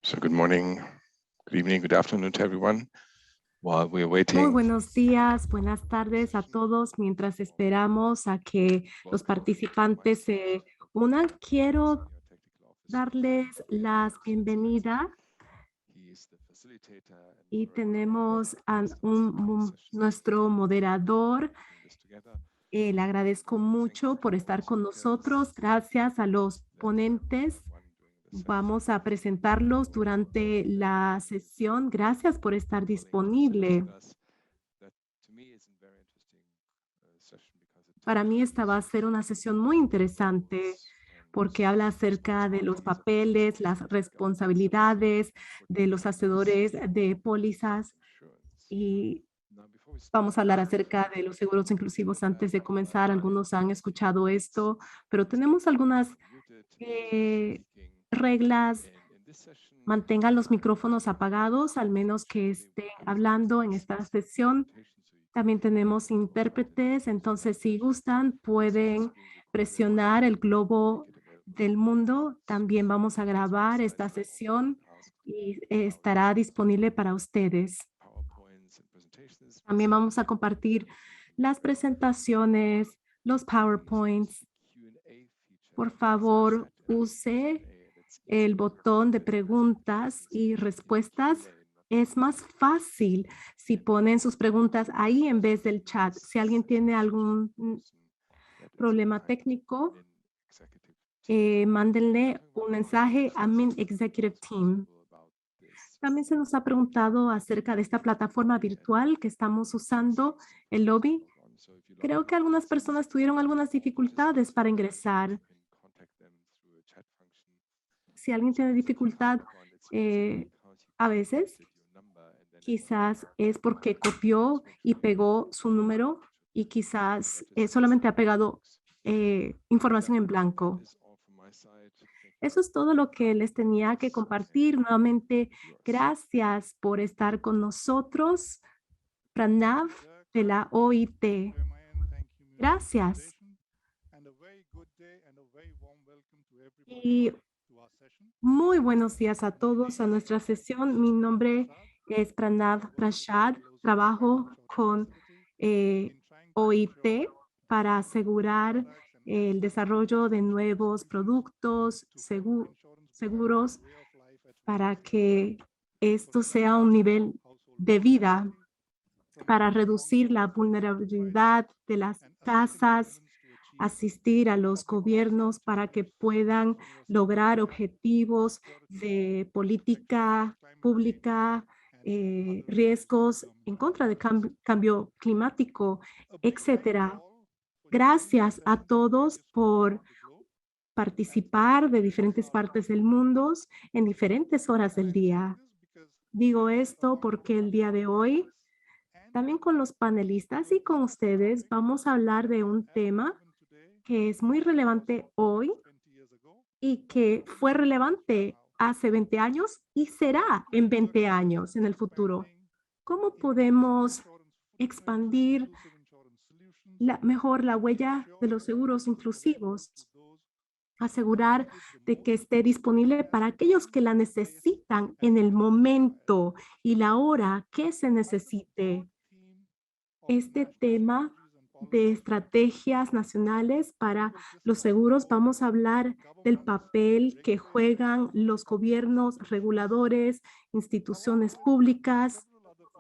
So good morning, good evening, good afternoon to everyone. While we're Muy waiting, buenos días, buenas tardes a todos. Mientras esperamos a que los participantes se unan, quiero darles la bienvenida y tenemos a nuestro moderador. Le agradezco mucho por estar con nosotros. Gracias a los ponentes. Vamos a presentarlos durante la sesión. Gracias por estar disponible. Para mí esta va a ser una sesión muy interesante porque habla acerca de los papeles, las responsabilidades de los hacedores de pólizas y vamos a hablar acerca de los seguros inclusivos. Antes de comenzar, algunos han escuchado esto, pero tenemos algunas reglas. Mantengan los micrófonos apagados, al menos que estén hablando en esta sesión. También tenemos intérpretes, entonces si gustan pueden presionar el globo del mundo. También vamos a grabar esta sesión y estará disponible para ustedes. También vamos a compartir las presentaciones, los PowerPoints. Por favor, use el botón de preguntas y respuestas. Es más fácil si ponen sus preguntas ahí en vez del chat. Si alguien tiene algún problema técnico, mándenle un mensaje a mi Executive Team. También se nos ha preguntado acerca de esta plataforma virtual que estamos usando, el lobby. Creo que algunas personas tuvieron algunas dificultades para ingresar. Si alguien tiene dificultad, a veces quizás es porque copió y pegó su número y quizás solamente ha pegado información en blanco. Eso es todo lo que les tenía que compartir. Nuevamente, gracias por estar con nosotros. Pranav de la OIT. Gracias. Y muy buenos días a todos a nuestra sesión. Mi nombre es Pranav Prashad. Trabajo con OIT para asegurar el desarrollo de nuevos productos seguros para que esto sea un nivel de vida para reducir la vulnerabilidad de las casas, asistir a los gobiernos para que puedan lograr objetivos de política pública, riesgos en contra del cambio climático, etcétera. Gracias a todos por participar de diferentes partes del mundo en diferentes horas del día. Digo esto porque el día de hoy, también con los panelistas y con ustedes, vamos a hablar de un tema que es muy relevante hoy y que fue relevante hace 20 años y será en 20 años en el futuro. ¿Cómo podemos expandir mejor la huella de los seguros inclusivos? Asegurar de que esté disponible para aquellos que la necesitan en el momento y la hora que se necesite. Este tema de estrategias nacionales para los seguros, vamos a hablar del papel que juegan los gobiernos, reguladores, instituciones públicas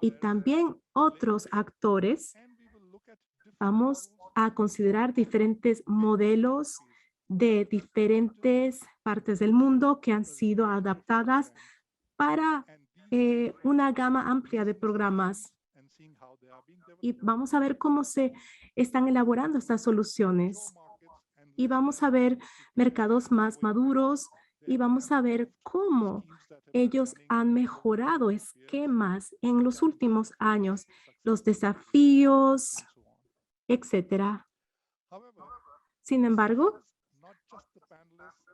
y también otros actores. Vamos a considerar diferentes modelos de diferentes partes del mundo que han sido adaptadas para una gama amplia de programas. Y vamos a ver cómo se están elaborando estas soluciones. Y vamos a ver mercados más maduros y vamos a ver cómo ellos han mejorado esquemas en los últimos años, los desafíos, etcétera. Sin embargo,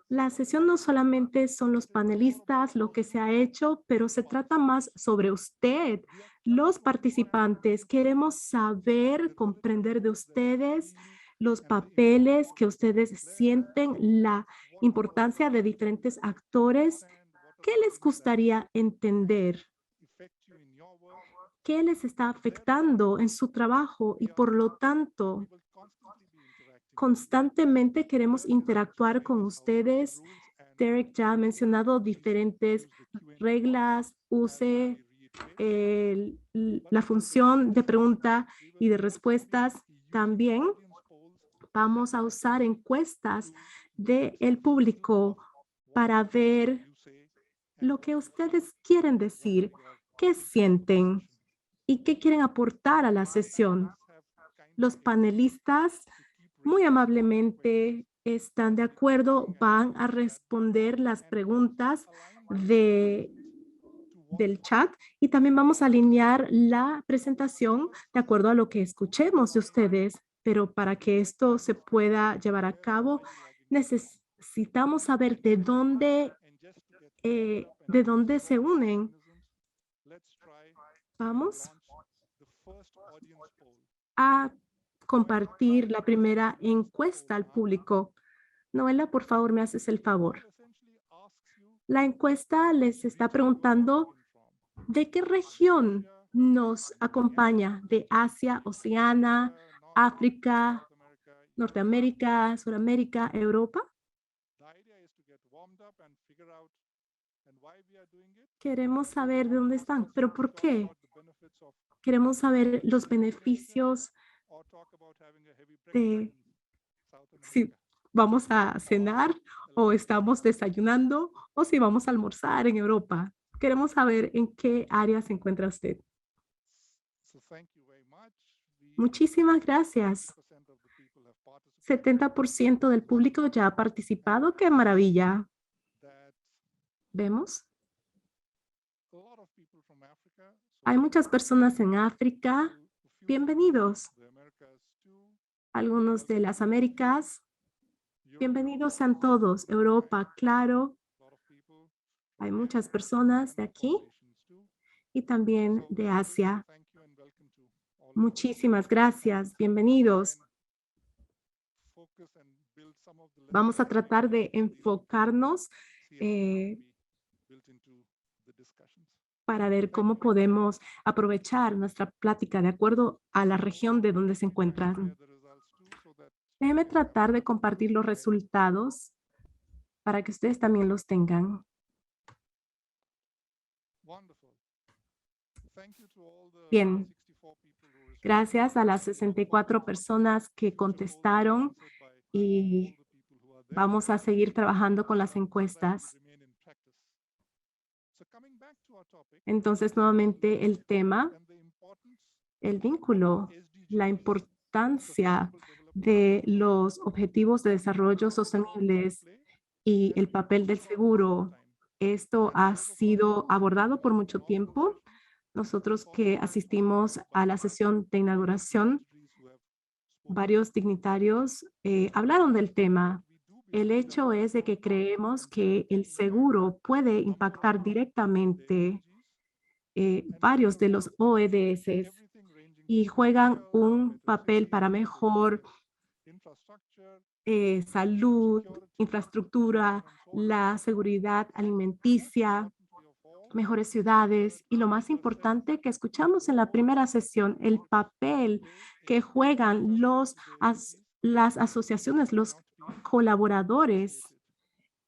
la sesión no solamente son los panelistas, lo que se ha hecho, pero se trata más sobre usted, los participantes. Queremos saber, comprender de ustedes los papeles que ustedes sienten, la importancia de diferentes actores ¿Qué les gustaría entender? ¿Qué les está afectando en su trabajo? Y por lo tanto, constantemente queremos interactuar con ustedes. Derek ya ha mencionado diferentes reglas. Use la función de pregunta y de respuestas. También vamos a usar encuestas del público para ver lo que ustedes quieren decir, qué sienten y qué quieren aportar a la sesión. Los panelistas muy amablemente están de acuerdo, van a responder las preguntas del chat y también vamos a alinear la presentación de acuerdo a lo que escuchemos de ustedes. Pero para que esto se pueda llevar a cabo, necesitamos saber de dónde se unen. Vamos a compartir la primera encuesta al público. Noela, por favor, me haces el favor. La encuesta les está preguntando de qué región nos acompaña, de Asia, Oceana, África, Norteamérica, Suramérica, Europa. Queremos saber de dónde están, pero ¿por qué? Queremos saber los beneficios de si vamos a cenar o estamos desayunando o si vamos a almorzar en Europa. Queremos saber en qué área se encuentra usted. Muchísimas gracias. 70% del público ya ha participado. ¡Qué maravilla! ¿Vemos? Hay muchas personas en África. Bienvenidos. Algunos de las Américas. Bienvenidos sean todos. Europa, claro. Hay muchas personas de aquí y también de Asia. Muchísimas gracias. Bienvenidos. Vamos a tratar de enfocarnos para ver cómo podemos aprovechar nuestra plática de acuerdo a la región de donde se encuentran. Déjenme tratar de compartir los resultados para que ustedes también los tengan. Bien. Gracias a las 64 personas que contestaron y vamos a seguir trabajando con las encuestas. Entonces, nuevamente el tema, el vínculo, la importancia de los objetivos de desarrollo sostenibles y el papel del seguro. Esto ha sido abordado por mucho tiempo. Nosotros que asistimos a la sesión de inauguración, varios dignitarios hablaron del tema. El hecho es de que creemos que el seguro puede impactar directamente varios de los ODS y juegan un papel para mejor salud, infraestructura, la seguridad alimenticia, mejores ciudades y lo más importante que escuchamos en la primera sesión, el papel que juegan las asociaciones, los colaboradores.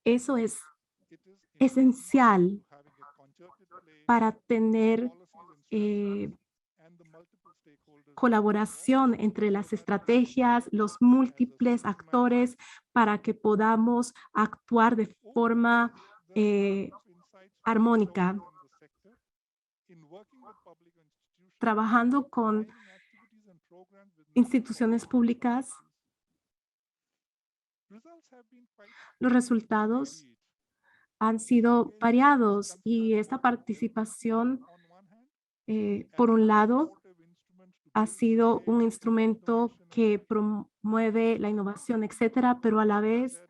Eso es esencial para tener colaboración entre las estrategias, los múltiples actores para que podamos actuar de forma armónica. Trabajando con instituciones públicas, los resultados han sido variados y esta participación, por un lado, ha sido un instrumento que promueve la innovación, etcétera, pero a la vez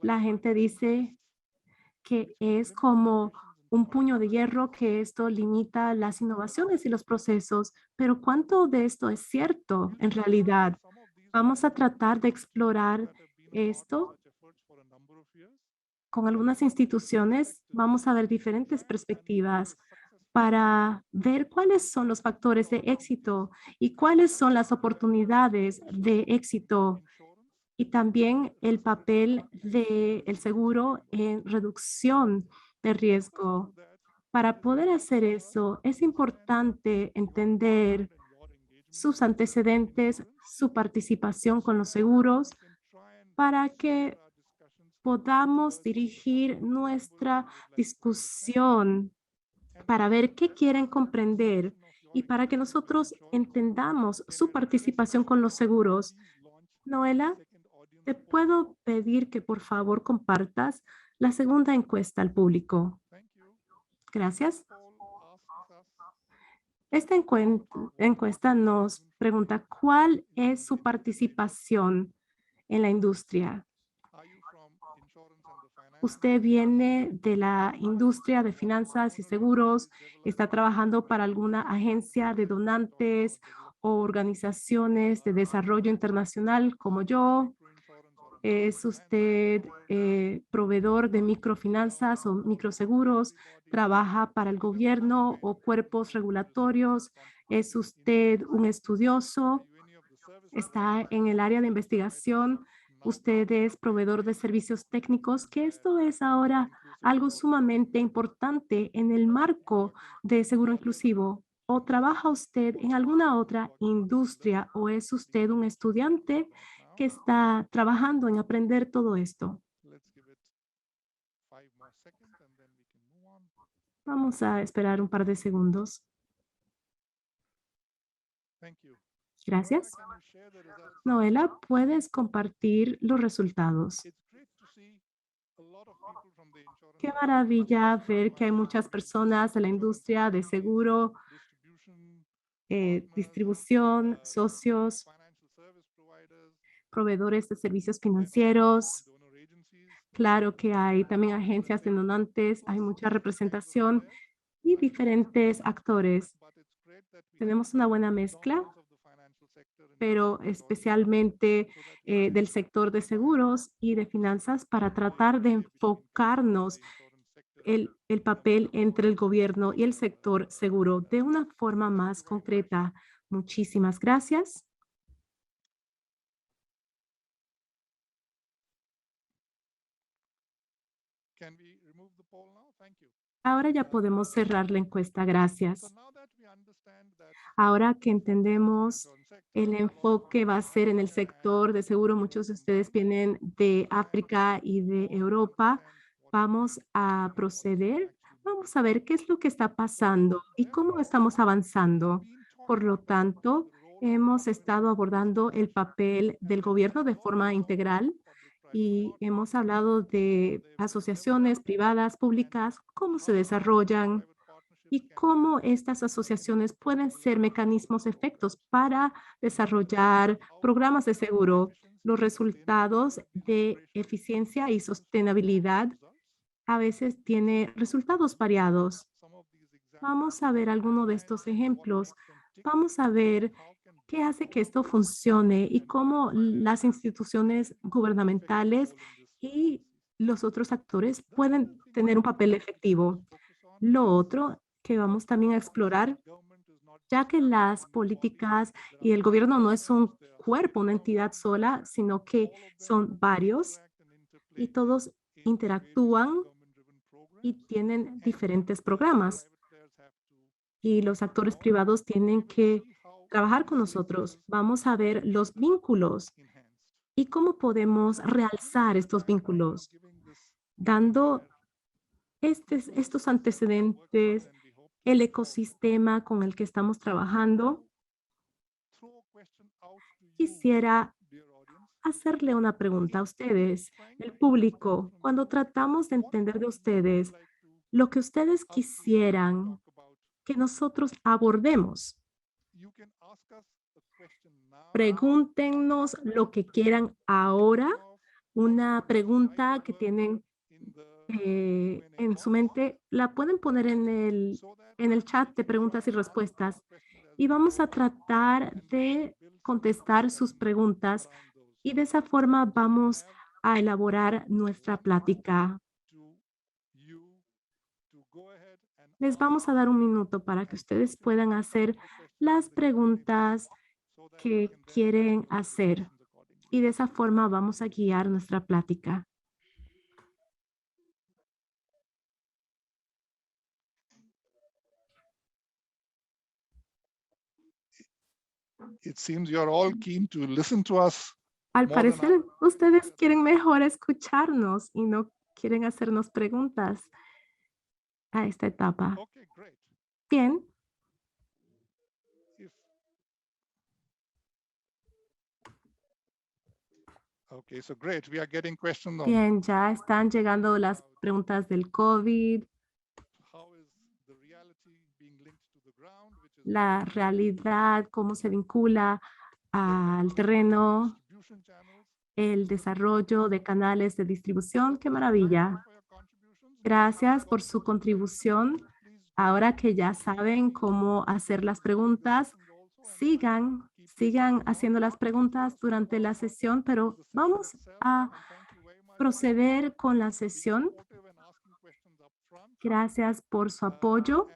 la gente dice que es como un puño de hierro, que esto limita las innovaciones y los procesos. Pero ¿cuánto de esto es cierto en realidad? Vamos a tratar de explorar esto con algunas instituciones vamos a ver diferentes perspectivas para ver cuáles son los factores de éxito y cuáles son las oportunidades de éxito y también el papel del seguro en reducción de riesgo. Para poder hacer eso, es importante entender sus antecedentes, su participación con los seguros, para que podamos dirigir nuestra discusión para ver qué quieren comprender y para que nosotros entendamos su participación con los seguros. Noela, te puedo pedir que por favor compartas la segunda encuesta al público. Gracias. Esta encuesta nos pregunta cuál es su participación en la industria. Usted viene de la industria de finanzas y seguros, está trabajando para alguna agencia de donantes o organizaciones de desarrollo internacional como yo. ¿Es usted proveedor de microfinanzas o microseguros? ¿Trabaja para el gobierno o cuerpos regulatorios? ¿Es usted un estudioso? ¿Está en el área de investigación? ¿Usted es proveedor de servicios técnicos? Que esto es ahora algo sumamente importante en el marco de seguro inclusivo. ¿O trabaja usted en alguna otra industria o es usted un estudiante que está trabajando en aprender todo esto? Vamos a esperar un par de segundos. Gracias. Noela, ¿puedes compartir los resultados? Qué maravilla ver que hay muchas personas de la industria de seguro, distribución, socios, proveedores de servicios financieros. Claro que hay también agencias de donantes, hay mucha representación y diferentes actores. Tenemos una buena mezcla, pero especialmente del sector de seguros y de finanzas para tratar de enfocarnos el papel entre el gobierno y el sector seguro de una forma más concreta. Muchísimas gracias. Ahora ya podemos cerrar la encuesta. Gracias. Ahora que entendemos el enfoque va a ser en el sector de seguro, muchos de ustedes vienen de África y de Europa. Vamos a proceder. Vamos a ver qué es lo que está pasando y cómo estamos avanzando. Por lo tanto, hemos estado abordando el papel del gobierno de forma integral y hemos hablado de asociaciones privadas, públicas, cómo se desarrollan y cómo estas asociaciones pueden ser mecanismos efectos para desarrollar programas de seguro. Los resultados de eficiencia y sostenibilidad a veces tienen resultados variados. Vamos a ver alguno de estos ejemplos. Vamos a ver qué hace que esto funcione y cómo las instituciones gubernamentales y los otros actores pueden tener un papel efectivo. Lo otro que vamos también a explorar, ya que las políticas y el gobierno no es un cuerpo, una entidad sola, sino que son varios y todos interactúan y tienen diferentes programas. Y los actores privados tienen que trabajar con nosotros. Vamos a ver los vínculos y cómo podemos realzar estos vínculos, dando estos antecedentes, el ecosistema con el que estamos trabajando. Quisiera hacerle una pregunta a ustedes, el público, cuando tratamos de entender de ustedes lo que ustedes quisieran que nosotros abordemos. Pregúntenos lo que quieran ahora, una pregunta que tienen en su mente, la pueden poner en el chat de preguntas y respuestas y vamos a tratar de contestar sus preguntas y de esa forma vamos a elaborar nuestra plática. Les vamos a dar un minuto para que ustedes puedan hacer las preguntas que quieren hacer y de esa forma vamos a guiar nuestra plática. It seems you're all keen to listen to us. Al More than parecer, ustedes quieren mejor escucharnos y no quieren hacernos preguntas a esta etapa. Okay, great. Bien, If okay, so great. We are getting questions on bien, ya están llegando las preguntas del COVID, how is the reality being linked to the ground, which is la realidad, cómo se vincula al terreno, distribution channels. el desarrollo de canales de distribución. ¡Qué maravilla! For your contributions. Gracias por su contribución. Please Ahora que ya saben cómo hacer las preguntas, sigan haciendo las preguntas durante la sesión, pero vamos a proceder con la sesión. Gracias por su apoyo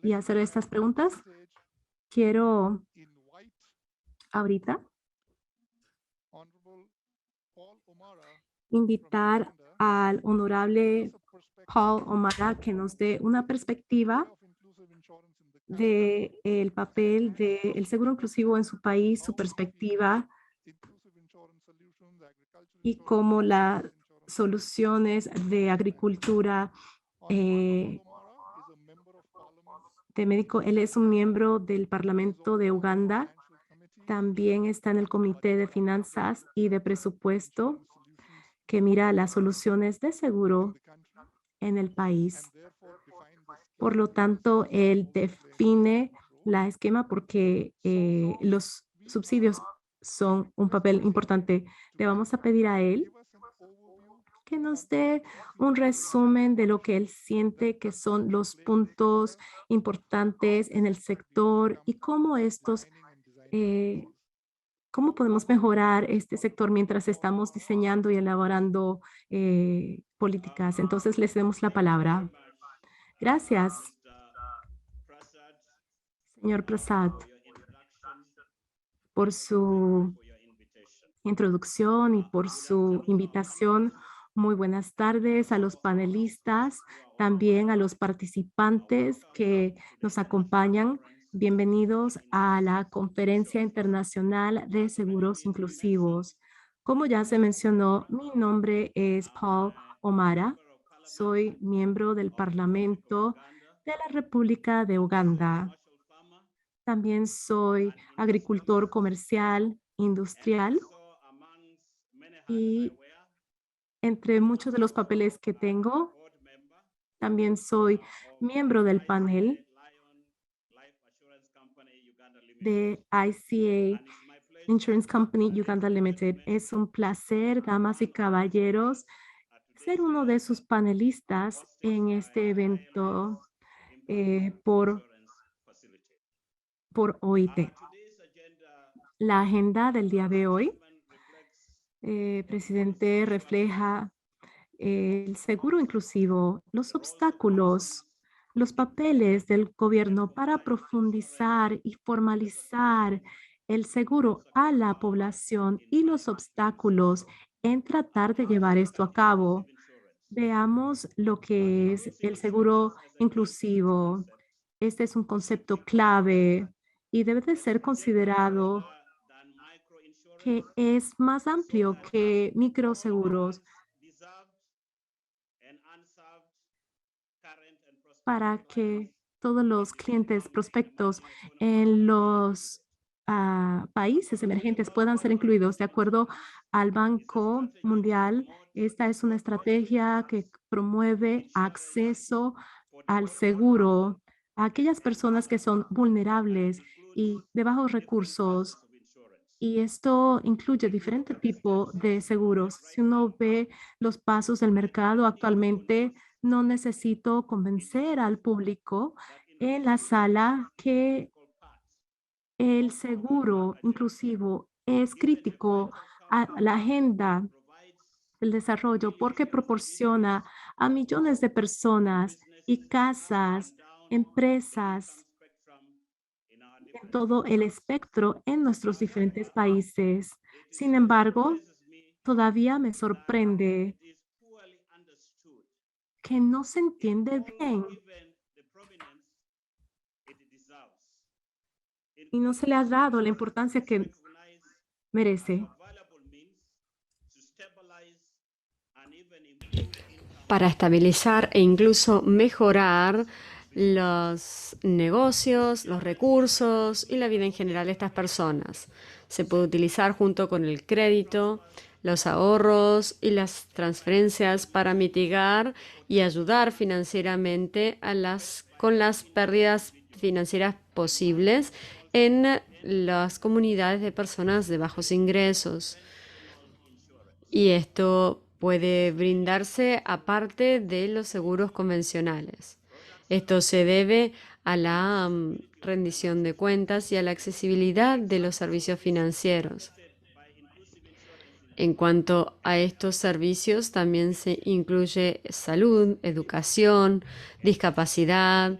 y hacer estas preguntas. Quiero ahorita invitar al honorable Paul O'Mara que nos dé una perspectiva del papel del seguro inclusivo en su país, su perspectiva y cómo las soluciones de agricultura de médico. Él es un miembro del Parlamento de Uganda. También está en el Comité de Finanzas y de Presupuesto que mira las soluciones de seguro en el país. Por lo tanto, él define la esquema porque los subsidios son un papel importante. Le vamos a pedir a él que nos dé un resumen de lo que él siente que son los puntos importantes en el sector y cómo estos, cómo podemos mejorar este sector mientras estamos diseñando y elaborando políticas. Entonces, les demos la palabra. Gracias, señor Prasad, por su introducción y por su invitación. Muy buenas tardes a los panelistas, también a los participantes que nos acompañan. Bienvenidos a la Conferencia Internacional de Seguros Inclusivos. Como ya se mencionó, mi nombre es Paul O'Mara. Soy miembro del Parlamento de la República de Uganda. También soy agricultor comercial, industrial y entre muchos de los papeles que tengo, también soy miembro del panel de ICA Insurance Company Uganda Limited. Es un placer, damas y caballeros, ser uno de sus panelistas en este evento por OIT. La agenda del día de hoy, presidente, refleja el seguro inclusivo, los obstáculos, los papeles del gobierno para profundizar y formalizar el seguro a la población y los obstáculos en tratar de llevar esto a cabo. Veamos lo que es el seguro inclusivo. Este es un concepto clave y debe de ser considerado que es más amplio que microseguros para que todos los clientes prospectos en los países emergentes puedan ser incluidos. De acuerdo al Banco Mundial, esta es una estrategia que promueve acceso al seguro a aquellas personas que son vulnerables y de bajos recursos. Y esto incluye diferentes tipos de seguros. Si uno ve los pasos del mercado actualmente, no necesito convencer al público en la sala que el seguro inclusivo es crítico a la agenda del desarrollo porque proporciona a millones de personas y casas, empresas, en todo el espectro en nuestros diferentes países. Sin embargo, todavía me sorprende que no se entiende bien y no se le ha dado la importancia que merece. Para estabilizar e incluso mejorar los negocios, los recursos y la vida en general de estas personas. Se puede utilizar junto con el crédito, los ahorros y las transferencias para mitigar y ayudar financieramente con las pérdidas financieras posibles en las comunidades de personas de bajos ingresos. Y esto puede brindarse aparte de los seguros convencionales. Esto se debe a la rendición de cuentas y a la accesibilidad de los servicios financieros. En cuanto a estos servicios, también se incluye salud, educación, discapacidad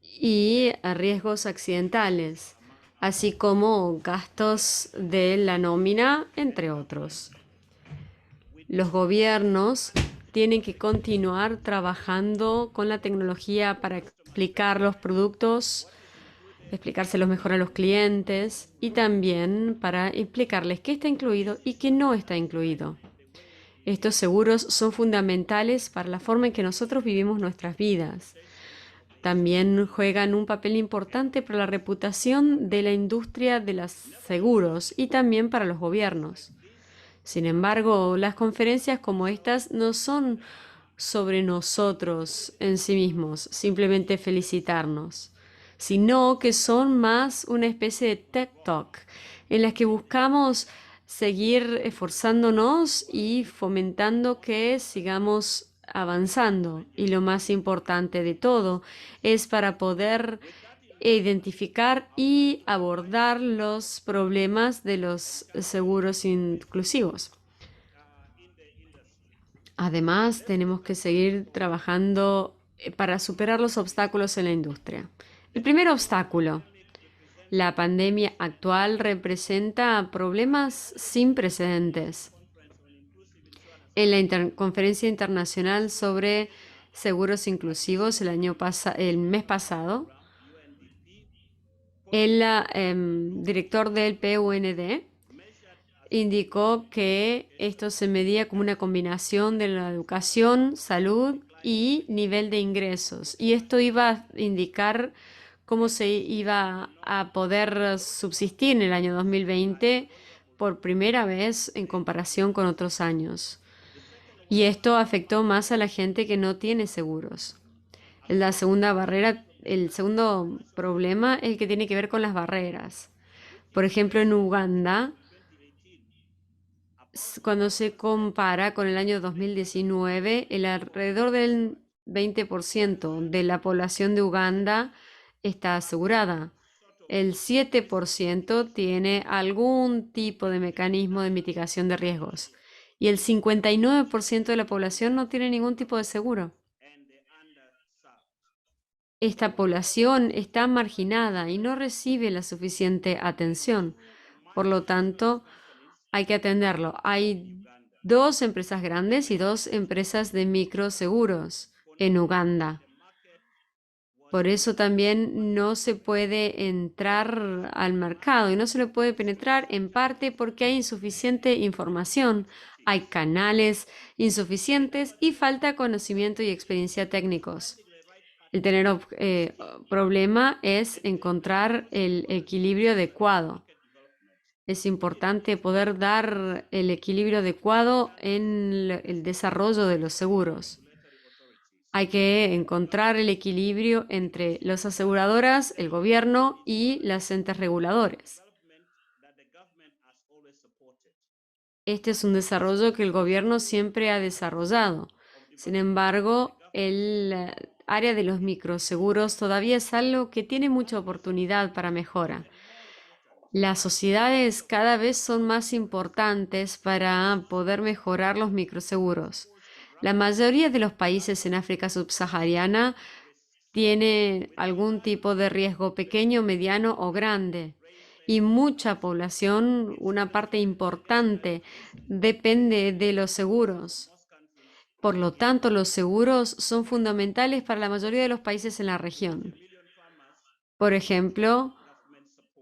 y riesgos accidentales, así como gastos de la nómina, entre otros. Los gobiernos tienen que continuar trabajando con la tecnología para explicar los productos, explicárselos mejor a los clientes y también para explicarles qué está incluido y qué no está incluido. Estos seguros son fundamentales para la forma en que nosotros vivimos nuestras vidas. También juegan un papel importante para la reputación de la industria de los seguros y también para los gobiernos. Sin embargo, las conferencias como estas no son sobre nosotros en sí mismos, simplemente felicitarnos, sino que son más una especie de TED Talk en las que buscamos seguir esforzándonos y fomentando que sigamos avanzando. Y lo más importante de todo es para poder identificar y abordar los problemas de los seguros inclusivos. Además, tenemos que seguir trabajando para superar los obstáculos en la industria. El primer obstáculo, la pandemia actual, representa problemas sin precedentes. En la Conferencia Internacional sobre Seguros Inclusivos el mes pasado, el director del PUND indicó que esto se medía como una combinación de la educación, salud y nivel de ingresos. Y esto iba a indicar cómo se iba a poder subsistir en el año 2020 por primera vez en comparación con otros años. Y esto afectó más a la gente que no tiene seguros. La segunda barrera, el segundo problema es el que tiene que ver con las barreras. Por ejemplo, en Uganda, cuando se compara con el año 2019, el alrededor del 20% de la población de Uganda está asegurada. El 7% tiene algún tipo de mecanismo de mitigación de riesgos y el 59% de la población no tiene ningún tipo de seguro. Esta población está marginada y no recibe la suficiente atención. Por lo tanto, hay que atenderlo. Hay 2 empresas grandes y 2 empresas de microseguros en Uganda. Por eso también no se puede entrar al mercado y no se le puede penetrar en parte porque hay insuficiente información, hay canales insuficientes y falta conocimiento y experiencia técnicos. El problema es encontrar el equilibrio adecuado. Es importante poder dar el equilibrio adecuado en el desarrollo de los seguros. Hay que encontrar el equilibrio entre las aseguradoras, el gobierno y los entes reguladores. Este es un desarrollo que el gobierno siempre ha desarrollado. Sin embargo, el área de los microseguros todavía es algo que tiene mucha oportunidad para mejora. Las sociedades cada vez son más importantes para poder mejorar los microseguros. La mayoría de los países en África subsahariana tiene algún tipo de riesgo pequeño, mediano o grande. Y mucha población, una parte importante, depende de los seguros. Por lo tanto, los seguros son fundamentales para la mayoría de los países en la región. Por ejemplo,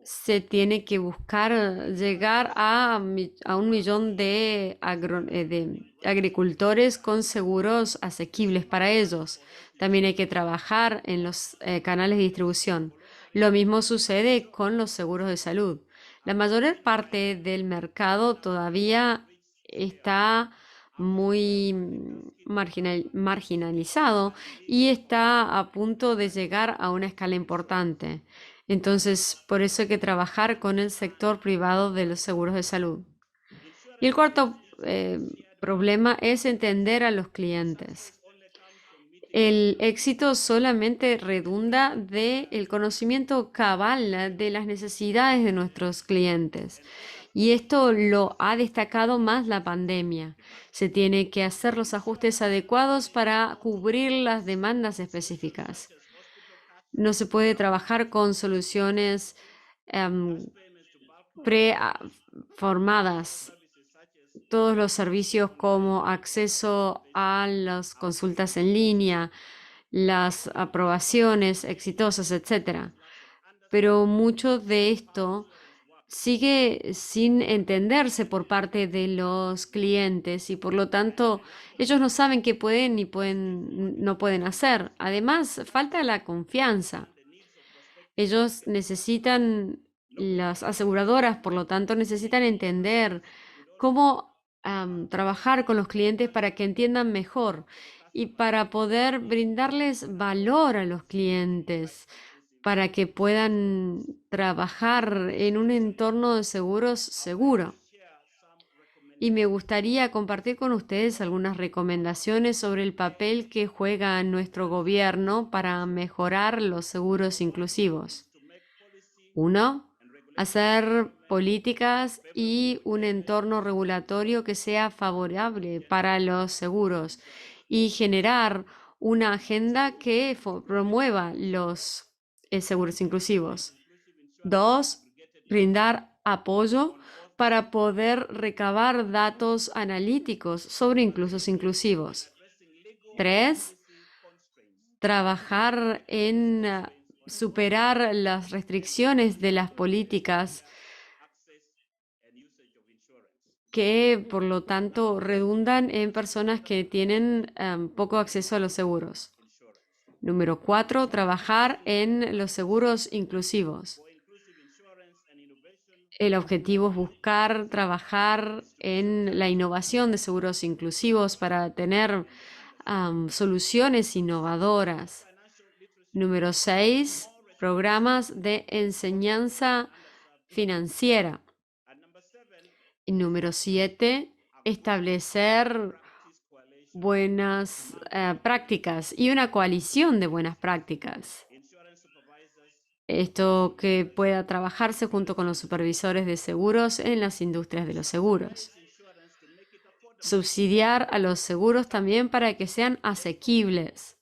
se tiene que buscar llegar a 1 millón de agricultores con seguros asequibles para ellos. También hay que trabajar en los canales de distribución. Lo mismo sucede con los seguros de salud. La mayor parte del mercado todavía está muy marginalizado y está a punto de llegar a una escala importante. Entonces, por eso hay que trabajar con el sector privado de los seguros de salud. Y el cuarto problema es entender a los clientes. El éxito solamente redunda del conocimiento cabal de las necesidades de nuestros clientes. Y esto lo ha destacado más la pandemia. Se tiene que hacer los ajustes adecuados para cubrir las demandas específicas. No se puede trabajar con soluciones preformadas. Todos los servicios como acceso a las consultas en línea, las aprobaciones exitosas, etc. Pero mucho de esto sigue sin entenderse por parte de los clientes y por lo tanto ellos no saben qué pueden y no pueden hacer. Además, falta la confianza. Ellos necesitan, las aseguradoras, por lo tanto, necesitan entender cómo trabajar con los clientes para que entiendan mejor y para poder brindarles valor a los clientes, para que puedan trabajar en un entorno de seguros seguro. Y me gustaría compartir con ustedes algunas recomendaciones sobre el papel que juega nuestro gobierno para mejorar los seguros inclusivos. 1. Hacer políticas y un entorno regulatorio que sea favorable para los seguros y generar una agenda que promueva los seguros inclusivos. 2. Brindar apoyo para poder recabar datos analíticos sobre inclusos inclusivos. 3. Trabajar en superar las restricciones de las políticas que, por lo tanto, redundan en personas que tienen poco acceso a los seguros. Número 4, trabajar en los seguros inclusivos. El objetivo es buscar trabajar en la innovación de seguros inclusivos para tener soluciones innovadoras. Número 6, programas de enseñanza financiera. Y número 7, establecer buenas prácticas y una coalición de buenas prácticas. Esto que pueda trabajarse junto con los supervisores de seguros en las industrias de los seguros. Subsidiar a los seguros también para que sean asequibles,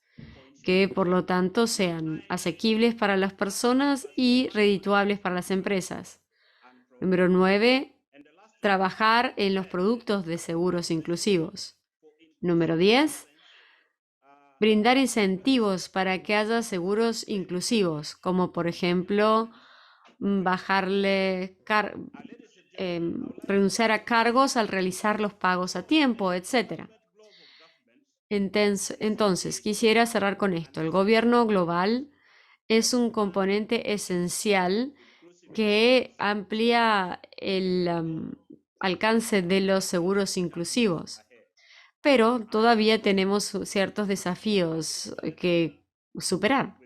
que por lo tanto sean asequibles para las personas y redituables para las empresas. Número 9, trabajar en los productos de seguros inclusivos. Número 10, brindar incentivos para que haya seguros inclusivos, como por ejemplo renunciar a cargos al realizar los pagos a tiempo, etc. Entonces, quisiera cerrar con esto. El gobierno global es un componente esencial que amplía el alcance de los seguros inclusivos. Pero todavía tenemos ciertos desafíos que superar.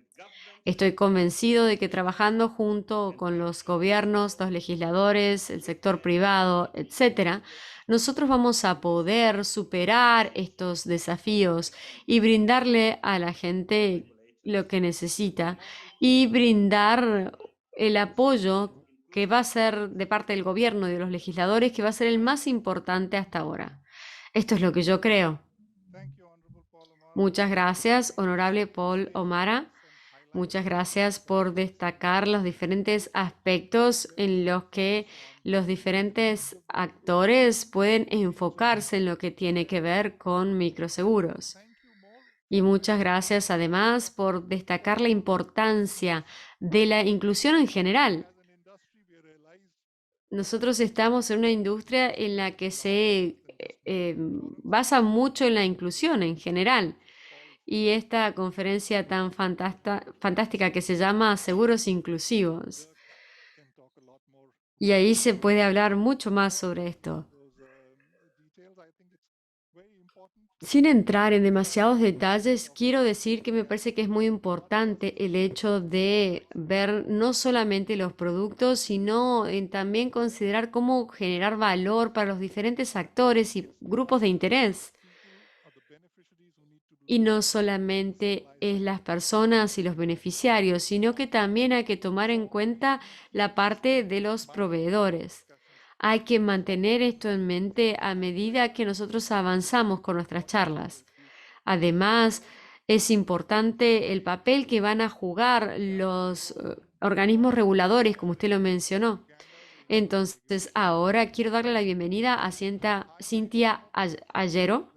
Estoy convencido de que trabajando junto con los gobiernos, los legisladores, el sector privado, etc., nosotros vamos a poder superar estos desafíos y brindarle a la gente lo que necesita y brindar el apoyo que va a ser de parte del gobierno y de los legisladores, que va a ser el más importante hasta ahora. Esto es lo que yo creo. Thank you. Muchas gracias, honorable Paul O'Mara. Muchas gracias por destacar los diferentes aspectos en los que los diferentes actores pueden enfocarse en lo que tiene que ver con microseguros. Y muchas gracias además por destacar la importancia de la inclusión en general. Nosotros estamos en una industria en la que se basa mucho en la inclusión en general. Y esta conferencia tan fantástica que se llama Seguros Inclusivos. Y ahí se puede hablar mucho más sobre esto. Sin entrar en demasiados detalles, quiero decir que me parece que es muy importante el hecho de ver no solamente los productos, sino en también considerar cómo generar valor para los diferentes actores y grupos de interés. Y no solamente es las personas y los beneficiarios, sino que también hay que tomar en cuenta la parte de los proveedores. Hay que mantener esto en mente a medida que nosotros avanzamos con nuestras charlas. Además, es importante el papel que van a jugar los organismos reguladores, como usted lo mencionó. Entonces, ahora quiero darle la bienvenida a Cynthia Ayero.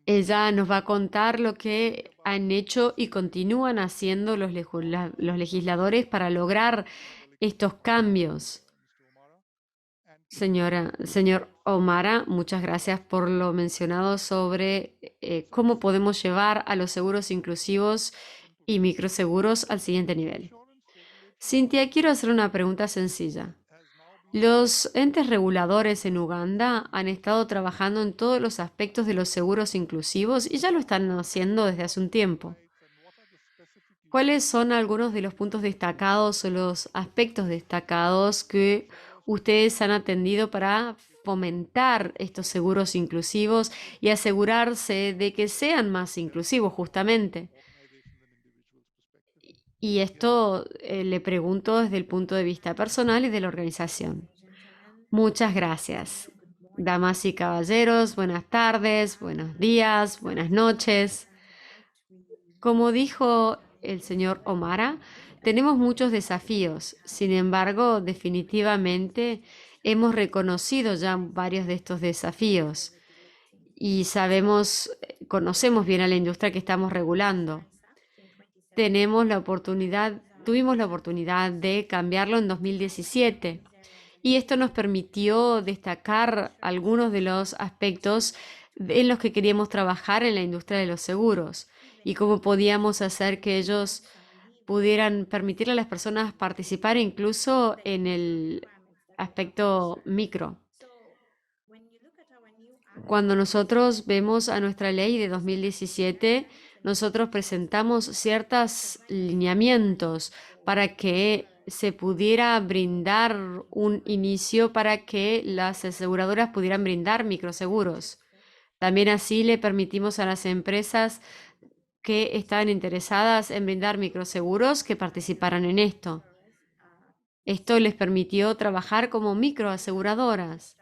Ella nos va a contar lo que han hecho y continúan haciendo los legisladores para lograr estos cambios. Señor O'Mara, muchas gracias por lo mencionado sobre cómo podemos llevar a los seguros inclusivos y microseguros al siguiente nivel. Cynthia, quiero hacer una pregunta sencilla. Los entes reguladores en Uganda han estado trabajando en todos los aspectos de los seguros inclusivos y ya lo están haciendo desde hace un tiempo. ¿Cuáles son algunos de los puntos destacados o los aspectos destacados que ustedes han atendido para fomentar estos seguros inclusivos y asegurarse de que sean más inclusivos justamente? Y esto le pregunto desde el punto de vista personal y de la organización. Muchas gracias. Damas y caballeros, buenas tardes, buenos días, buenas noches. Como dijo el señor O'Mara, tenemos muchos desafíos. Sin embargo, definitivamente hemos reconocido ya varios de estos desafíos y conocemos bien a la industria que estamos regulando. Tuvimos la oportunidad de cambiarlo en 2017 y esto nos permitió destacar algunos de los aspectos en los que queríamos trabajar en la industria de los seguros y cómo podíamos hacer que ellos pudieran permitirle a las personas participar incluso en el aspecto micro. Cuando nosotros vemos a nuestra ley de 2017, nosotros presentamos ciertos lineamientos para que se pudiera brindar un inicio para que las aseguradoras pudieran brindar microseguros. También así le permitimos a las empresas que estaban interesadas en brindar microseguros que participaran en esto. Esto les permitió trabajar como microaseguradoras.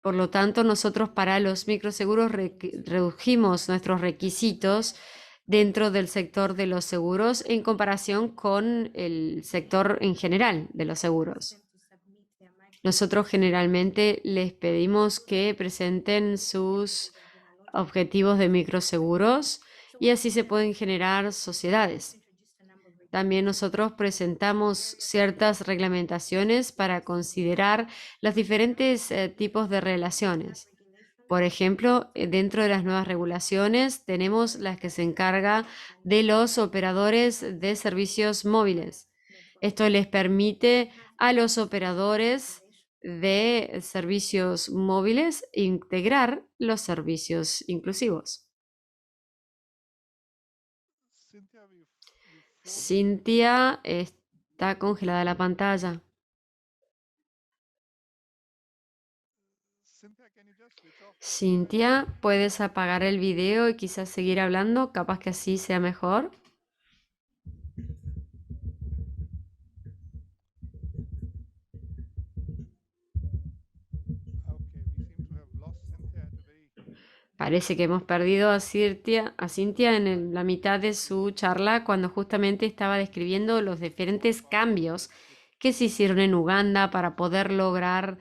Por lo tanto, nosotros para los microseguros redujimos nuestros requisitos dentro del sector de los seguros en comparación con el sector en general de los seguros. Nosotros generalmente les pedimos que presenten sus objetivos de microseguros y así se pueden generar sociedades. También nosotros presentamos ciertas reglamentaciones para considerar los diferentes tipos de relaciones. Por ejemplo, dentro de las nuevas regulaciones tenemos las que se encarga de los operadores de servicios móviles. Esto les permite a los operadores de servicios móviles integrar los servicios inclusivos. Cynthia, está congelada la pantalla. Cynthia, ¿puedes apagar el video y quizás seguir hablando? Capaz que así sea mejor. Parece que hemos perdido a Cintia en la mitad de su charla cuando justamente estaba describiendo los diferentes cambios que se hicieron en Uganda para poder lograr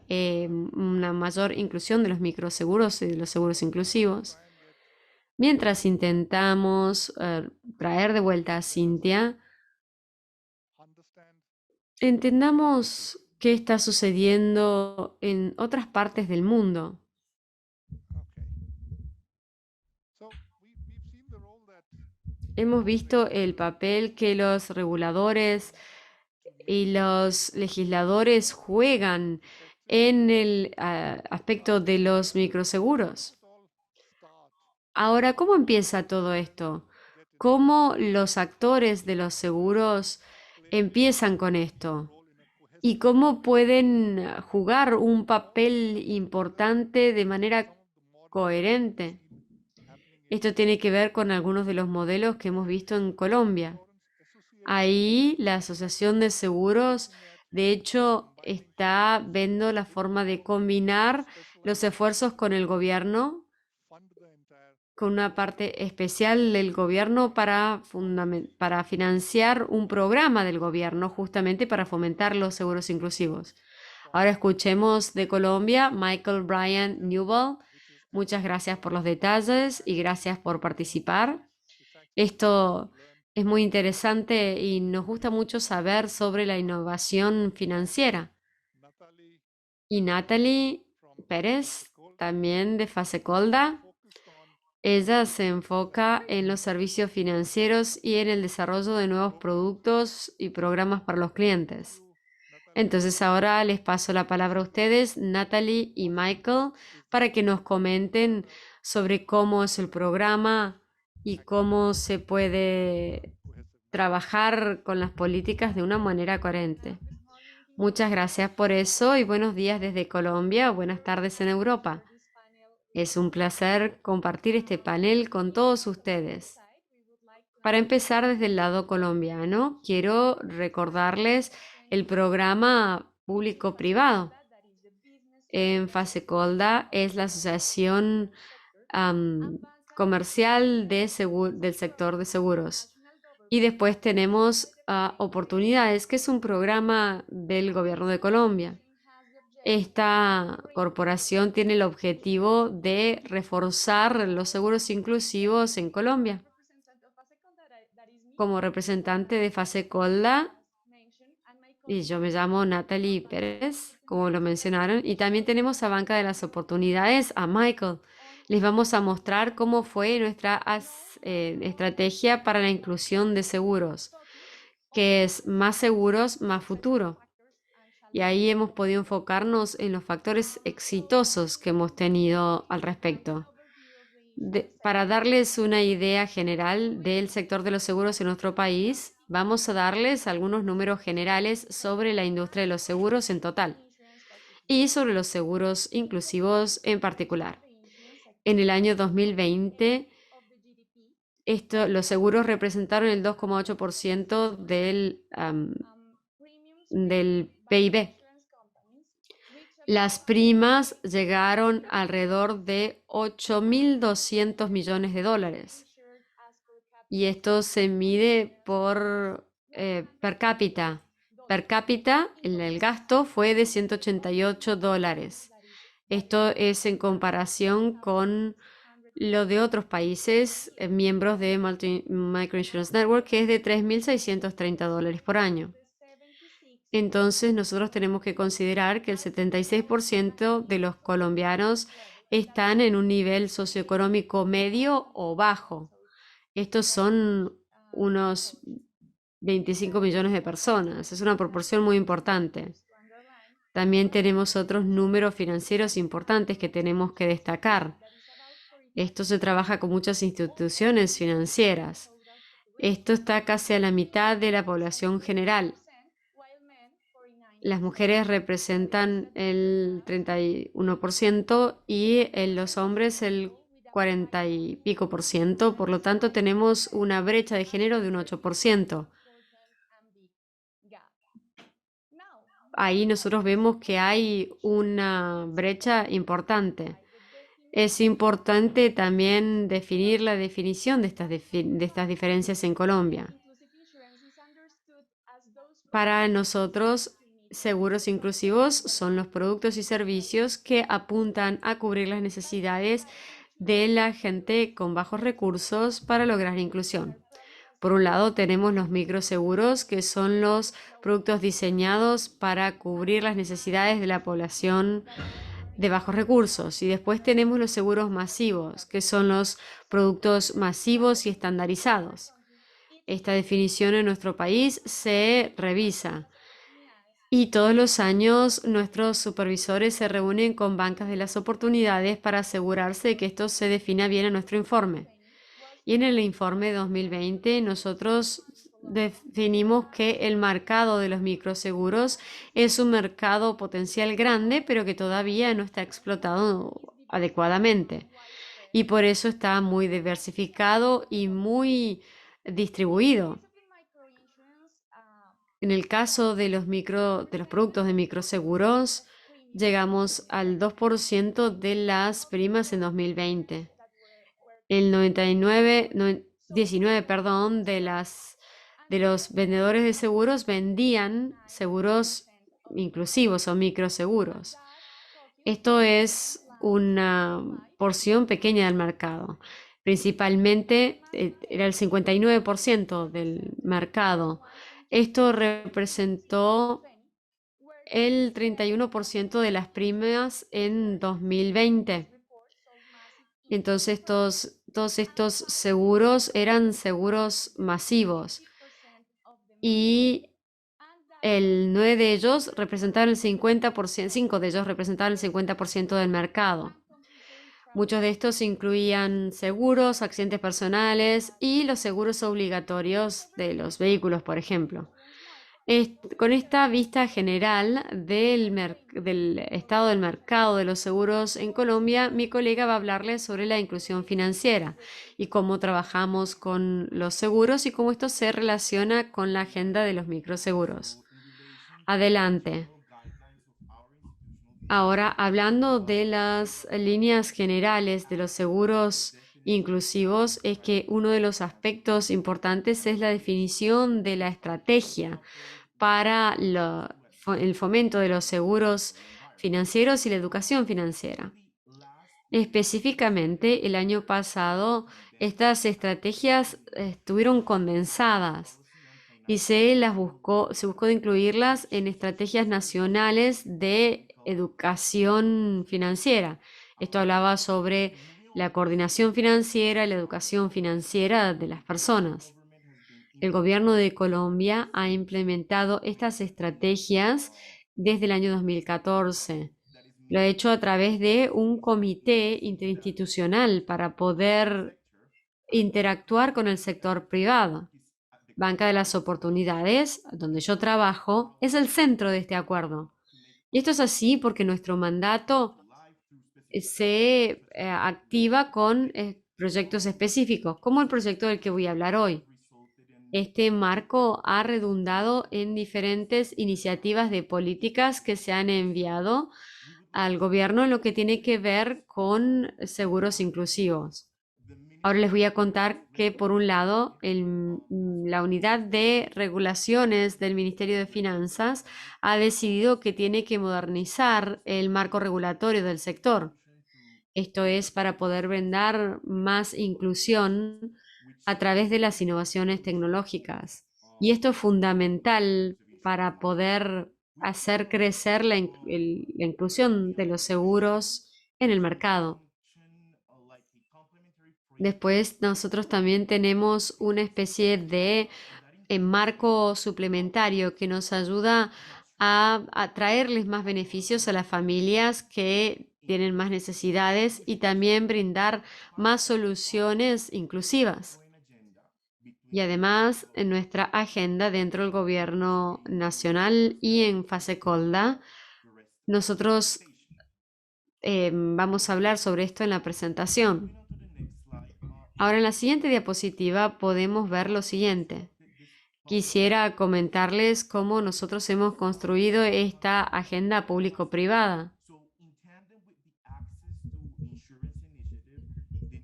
una mayor inclusión de los microseguros y de los seguros inclusivos. Mientras intentamos traer de vuelta a Cintia, entendamos qué está sucediendo en otras partes del mundo. Hemos visto el papel que los reguladores y los legisladores juegan en el aspecto de los microseguros. Ahora, ¿cómo empieza todo esto? ¿Cómo los actores de los seguros empiezan con esto? ¿Y cómo pueden jugar un papel importante de manera coherente? Esto tiene que ver con algunos de los modelos que hemos visto en Colombia. Ahí la Asociación de Seguros, de hecho, está viendo la forma de combinar los esfuerzos con el gobierno, con una parte especial del gobierno para financiar un programa del gobierno justamente para fomentar los seguros inclusivos. Ahora escuchemos de Colombia, Michael Bryan Newell. Muchas gracias por los detalles y gracias por participar. Esto es muy interesante y nos gusta mucho saber sobre la innovación financiera. Y Natalie Pérez, también de Fasecolda. Ella se enfoca en los servicios financieros y en el desarrollo de nuevos productos y programas para los clientes. Entonces ahora les paso la palabra a ustedes, Natalie y Michael, para que nos comenten sobre cómo es el programa y cómo se puede trabajar con las políticas de una manera coherente. Muchas gracias por eso y buenos días desde Colombia o buenas tardes en Europa. Es un placer compartir este panel con todos ustedes. Para empezar desde el lado colombiano, quiero recordarles el programa público-privado. En Fasecolda es la asociación comercial del sector de seguros. Y después tenemos Oportunidades, que es un programa del gobierno de Colombia. Esta corporación tiene el objetivo de reforzar los seguros inclusivos en Colombia. Como representante de Fasecolda, y yo me llamo Natalie Pérez, como lo mencionaron, y también tenemos a Banca de las Oportunidades, a Michael. Les vamos a mostrar cómo fue nuestra estrategia para la inclusión de seguros, que es más seguros, más futuro. Y ahí hemos podido enfocarnos en los factores exitosos que hemos tenido al respecto. Para darles una idea general del sector de los seguros en nuestro país, vamos a darles algunos números generales sobre la industria de los seguros en total y sobre los seguros inclusivos en particular. En el año 2020, los seguros representaron el 2,8% del PIB. Las primas llegaron alrededor de 8.200 millones de dólares. Y esto se mide por per cápita. Per cápita, el gasto fue de 188 dólares. Esto es en comparación con lo de otros países miembros de Microinsurance Network, que es de 3.630 dólares por año. Entonces nosotros tenemos que considerar que el 76% de los colombianos están en un nivel socioeconómico medio o bajo. Estos son unos 25 millones de personas. Es una proporción muy importante. También tenemos otros números financieros importantes que tenemos que destacar. Esto se trabaja con muchas instituciones financieras. Esto está casi a la mitad de la población general. Las mujeres representan el 31% y los hombres el 40 y pico por ciento. Por lo tanto, tenemos una brecha de género de un 8%. Ahí nosotros vemos que hay una brecha importante. Es importante también definir la definición de estas diferencias en Colombia. Para nosotros, seguros inclusivos son los productos y servicios que apuntan a cubrir las necesidades de la gente con bajos recursos para lograr inclusión. Por un lado, tenemos los microseguros, que son los productos diseñados para cubrir las necesidades de la población de bajos recursos. Y después tenemos los seguros masivos, que son los productos masivos y estandarizados. Esta definición en nuestro país se revisa y todos los años nuestros supervisores se reúnen con bancas de las oportunidades para asegurarse de que esto se defina bien en nuestro informe. Y en el informe 2020 nosotros definimos que el mercado de los microseguros es un mercado potencial grande, pero que todavía no está explotado adecuadamente. Y por eso está muy diversificado y muy distribuido. En el caso de los productos de microseguros, llegamos al 2% de las primas en 2020. El 19, perdón, de los vendedores de seguros vendían seguros inclusivos o microseguros. Esto es una porción pequeña del mercado. Principalmente era el 59% del mercado. Esto representó el 31% de las primas en 2020. Entonces, todos estos seguros eran seguros masivos y 9 de ellos representaban el 50%, 5 de ellos representaban el 50% del mercado. Muchos de estos incluían seguros, accidentes personales y los seguros obligatorios de los vehículos, por ejemplo. Con esta vista general del estado del mercado de los seguros en Colombia, mi colega va a hablarles sobre la inclusión financiera y cómo trabajamos con los seguros y cómo esto se relaciona con la agenda de los microseguros. Adelante. Ahora, hablando de las líneas generales de los seguros inclusivos, es que uno de los aspectos importantes es la definición de la estrategia para el fomento de los seguros financieros y la educación financiera. Específicamente, el año pasado, estas estrategias estuvieron condensadas y se buscó de incluirlas en estrategias nacionales de educación financiera. Esto hablaba sobre la coordinación financiera y la educación financiera de las personas. El gobierno de Colombia ha implementado estas estrategias desde el año 2014. Lo ha hecho a través de un comité interinstitucional para poder interactuar con el sector privado. Banca de las Oportunidades, donde yo trabajo, es el centro de este acuerdo. Y esto es así porque nuestro mandato se activa con proyectos específicos, como el proyecto del que voy a hablar hoy. Este marco ha redundado en diferentes iniciativas de políticas que se han enviado al gobierno en lo que tiene que ver con seguros inclusivos. Ahora les voy a contar que, por un lado, la unidad de regulaciones del Ministerio de Finanzas ha decidido que tiene que modernizar el marco regulatorio del sector. Esto es para poder brindar más inclusión a través de las innovaciones tecnológicas. Y esto es fundamental para poder hacer crecer la inclusión de los seguros en el mercado. Después nosotros también tenemos una especie de marco suplementario que nos ayuda a traerles más beneficios a las familias que tienen más necesidades y también brindar más soluciones inclusivas. Y además, en nuestra agenda dentro del gobierno nacional y en fase Colda, nosotros vamos a hablar sobre esto en la presentación. Ahora en la siguiente diapositiva podemos ver lo siguiente. Quisiera comentarles cómo nosotros hemos construido esta agenda público-privada.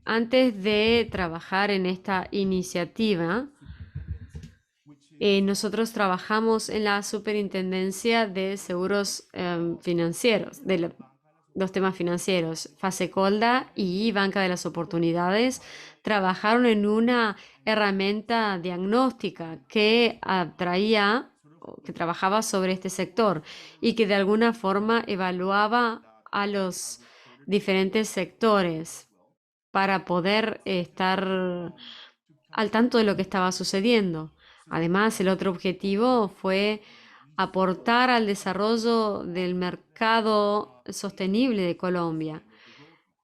antes de trabajar en esta iniciativa, nosotros trabajamos en la Superintendencia de Seguros Financieros, de los temas financieros. Fasecolda y Banca de las Oportunidades trabajaron en una herramienta diagnóstica que que trabajaba sobre este sector y que de alguna forma evaluaba a los diferentes sectores para poder estar al tanto de lo que estaba sucediendo. Además, el otro objetivo fue aportar al desarrollo del mercado sostenible de Colombia.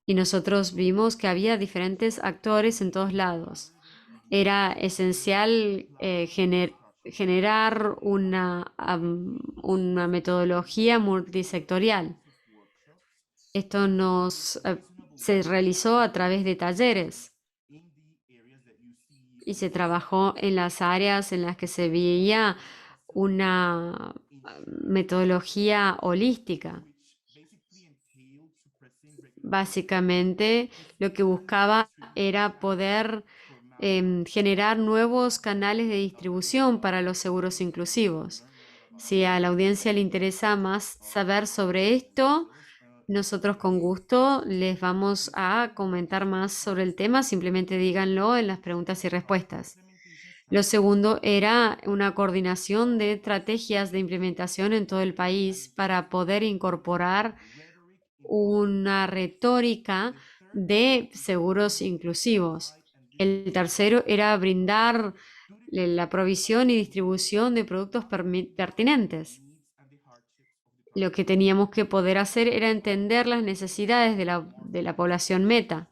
Y nosotros vimos que había diferentes actores en todos lados. Era esencial generar una metodología multisectorial. Esto se realizó a través de talleres y se trabajó en las áreas en las que se veía una metodología holística. Básicamente, lo que buscaba era poder generar nuevos canales de distribución para los seguros inclusivos. Si a la audiencia le interesa más saber sobre esto, nosotros con gusto les vamos a comentar más sobre el tema, simplemente díganlo en las preguntas y respuestas. Lo segundo era una coordinación de estrategias de implementación en todo el país para poder incorporar una retórica de seguros inclusivos. El tercero era brindar la provisión y distribución de productos pertinentes. Lo que teníamos que poder hacer era entender las necesidades de la población meta.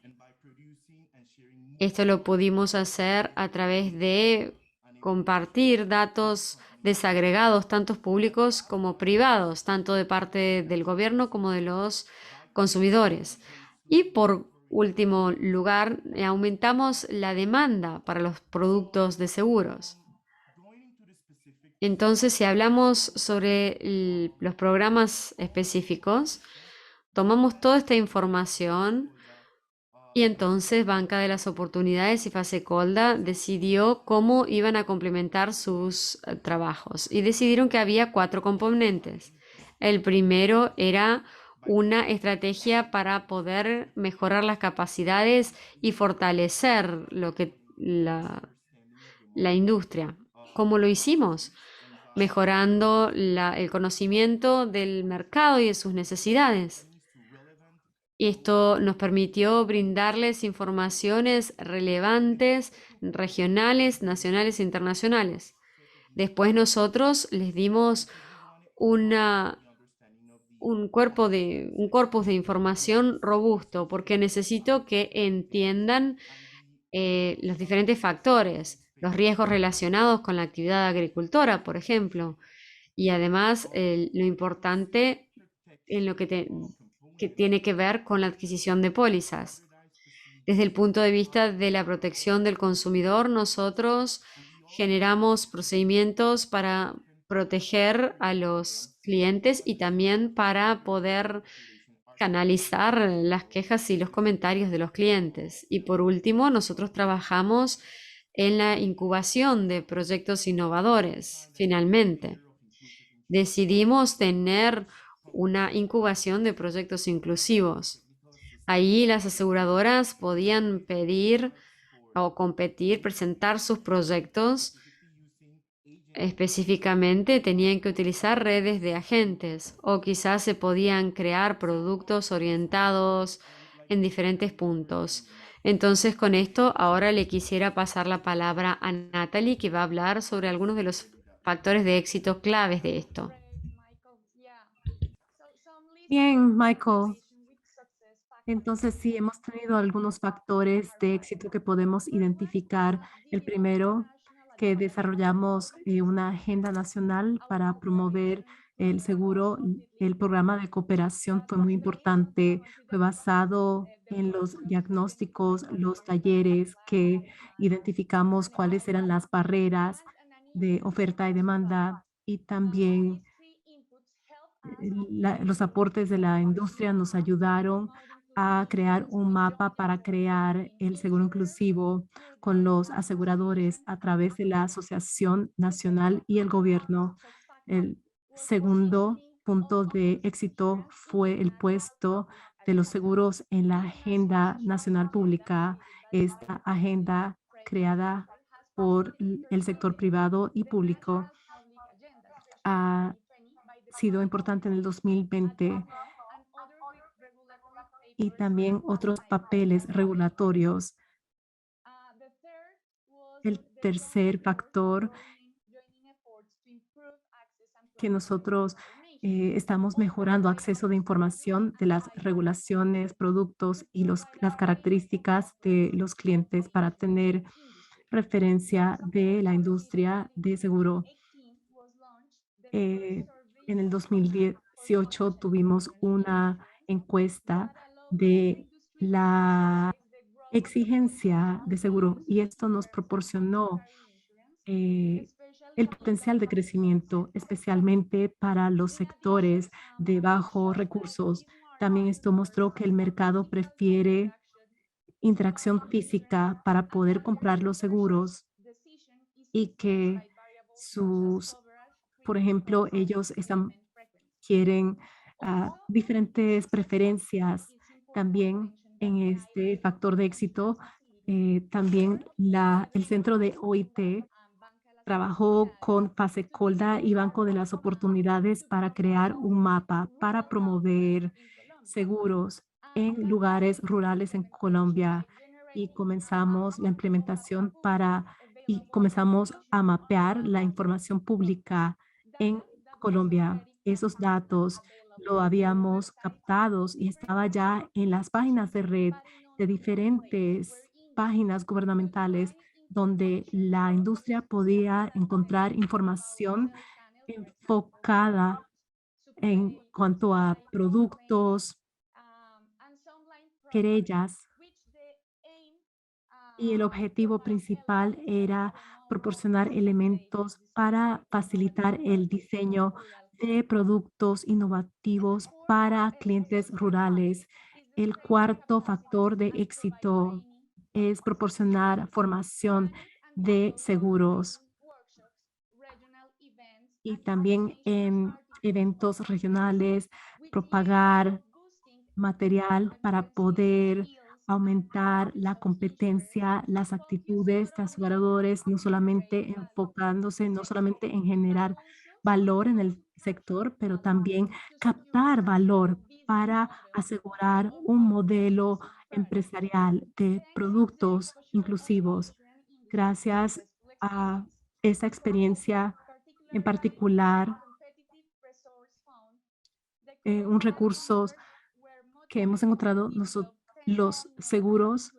Esto lo pudimos hacer a través de compartir datos desagregados, tanto públicos como privados, tanto de parte del gobierno como de los consumidores. Y por último lugar, aumentamos la demanda para los productos de seguros. Entonces, si hablamos sobre los programas específicos, tomamos toda esta información y entonces Banca de las Oportunidades y Fasecolda decidió cómo iban a complementar sus trabajos y decidieron que había 4 componentes. El primero era una estrategia para poder mejorar las capacidades y fortalecer la industria. ¿Cómo lo hicimos? Mejorando el conocimiento del mercado y de sus necesidades. Y esto nos permitió brindarles informaciones relevantes, regionales, nacionales e internacionales. Después nosotros les dimos un corpus de información robusto, porque necesito que entiendan los diferentes factores, los riesgos relacionados con la actividad agricultora, por ejemplo, y además lo importante en lo que tiene que ver con la adquisición de pólizas. Desde el punto de vista de la protección del consumidor, nosotros generamos procedimientos para proteger a los clientes y también para poder canalizar las quejas y los comentarios de los clientes. Y por último, nosotros trabajamos en la incubación de proyectos innovadores, finalmente. Decidimos tener una incubación de proyectos inclusivos. Ahí las aseguradoras podían pedir o competir, presentar sus proyectos. Específicamente tenían que utilizar redes de agentes o quizás se podían crear productos orientados en diferentes puntos. Entonces con esto ahora le quisiera pasar la palabra a Natalie, que va a hablar sobre algunos de los factores de éxito claves de esto. Bien, Michael. Entonces, sí, hemos tenido algunos factores de éxito que podemos identificar. El primero, que desarrollamos una agenda nacional para promover el seguro. El programa de cooperación fue muy importante, fue basado en los diagnósticos, los talleres que identificamos cuáles eran las barreras de oferta y demanda y también los aportes de la industria nos ayudaron a crear un mapa para crear el seguro inclusivo con los aseguradores a través de la Asociación Nacional y el gobierno. El segundo punto de éxito fue el puesto de los seguros en la agenda nacional pública. Esta agenda creada por el sector privado y público ha sido importante en el 2020 y también otros papeles regulatorios. El tercer factor que nosotros estamos mejorando acceso de información de las regulaciones, productos y las características de los clientes para tener referencia de la industria de seguro. En el 2018 tuvimos una encuesta de la exigencia de seguro y esto nos proporcionó el potencial de crecimiento, especialmente para los sectores de bajos recursos. También esto mostró que el mercado prefiere interacción física para poder comprar los seguros y que por ejemplo, ellos quieren diferentes preferencias también en este factor de éxito. También el centro de OIT trabajó con Fasecolda y Banco de las Oportunidades para crear un mapa para promover seguros en lugares rurales en Colombia y comenzamos la implementación y comenzamos a mapear la información pública en Colombia. Esos datos lo habíamos captados y estaba ya en las páginas de red de diferentes páginas gubernamentales donde la industria podía encontrar información enfocada en cuanto a productos, querellas, y el objetivo principal era proporcionar elementos para facilitar el diseño de productos innovativos para clientes rurales. El cuarto factor de éxito es proporcionar formación de seguros y también en eventos regionales, propagar material para poder aumentar la competencia, las actitudes de aseguradores, no solamente enfocándose, no solamente en generar valor en el sector, pero también captar valor para asegurar un modelo empresarial de productos inclusivos. Gracias a esta experiencia en particular, un recurso que hemos encontrado, los seguros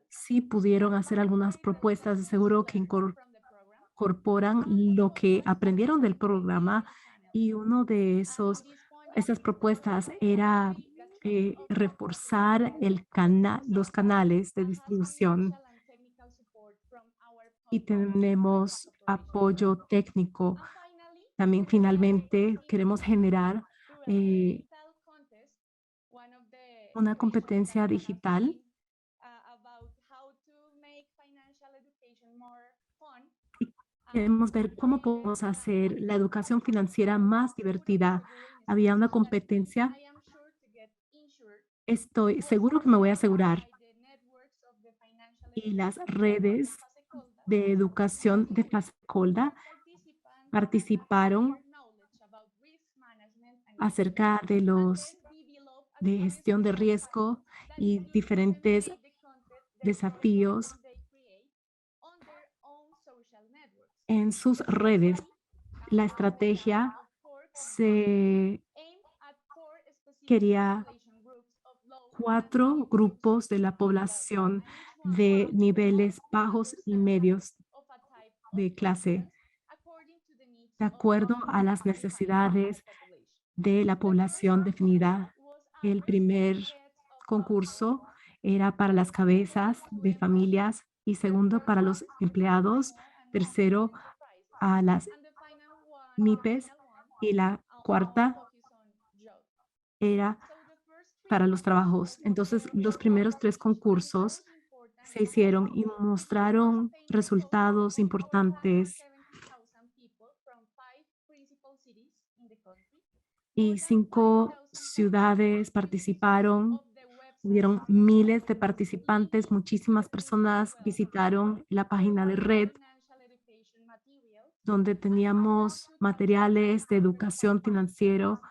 sí pudieron hacer algunas propuestas de seguro que incorporan lo que aprendieron del programa y uno de esas propuestas era reforzar los canales de distribución y tenemos apoyo técnico. También finalmente queremos generar una competencia digital y queremos ver cómo podemos hacer la educación financiera más divertida. Había una competencia. Estoy seguro que me voy a asegurar. Y las redes de educación de Fasecolda participaron acerca de gestión de riesgo y diferentes desafíos en sus redes. La estrategia se quería 4 grupos de la población de niveles bajos y medios de clase, de acuerdo a las necesidades de la población definida. El primer concurso era para las cabezas de familias y segundo para los empleados, tercero a las MIPES y la cuarta era para los trabajos. Entonces, los primeros 3 concursos se hicieron y mostraron resultados importantes y 5 ciudades participaron. Hubieron miles de participantes, muchísimas personas visitaron la página de red donde teníamos materiales de educación financiera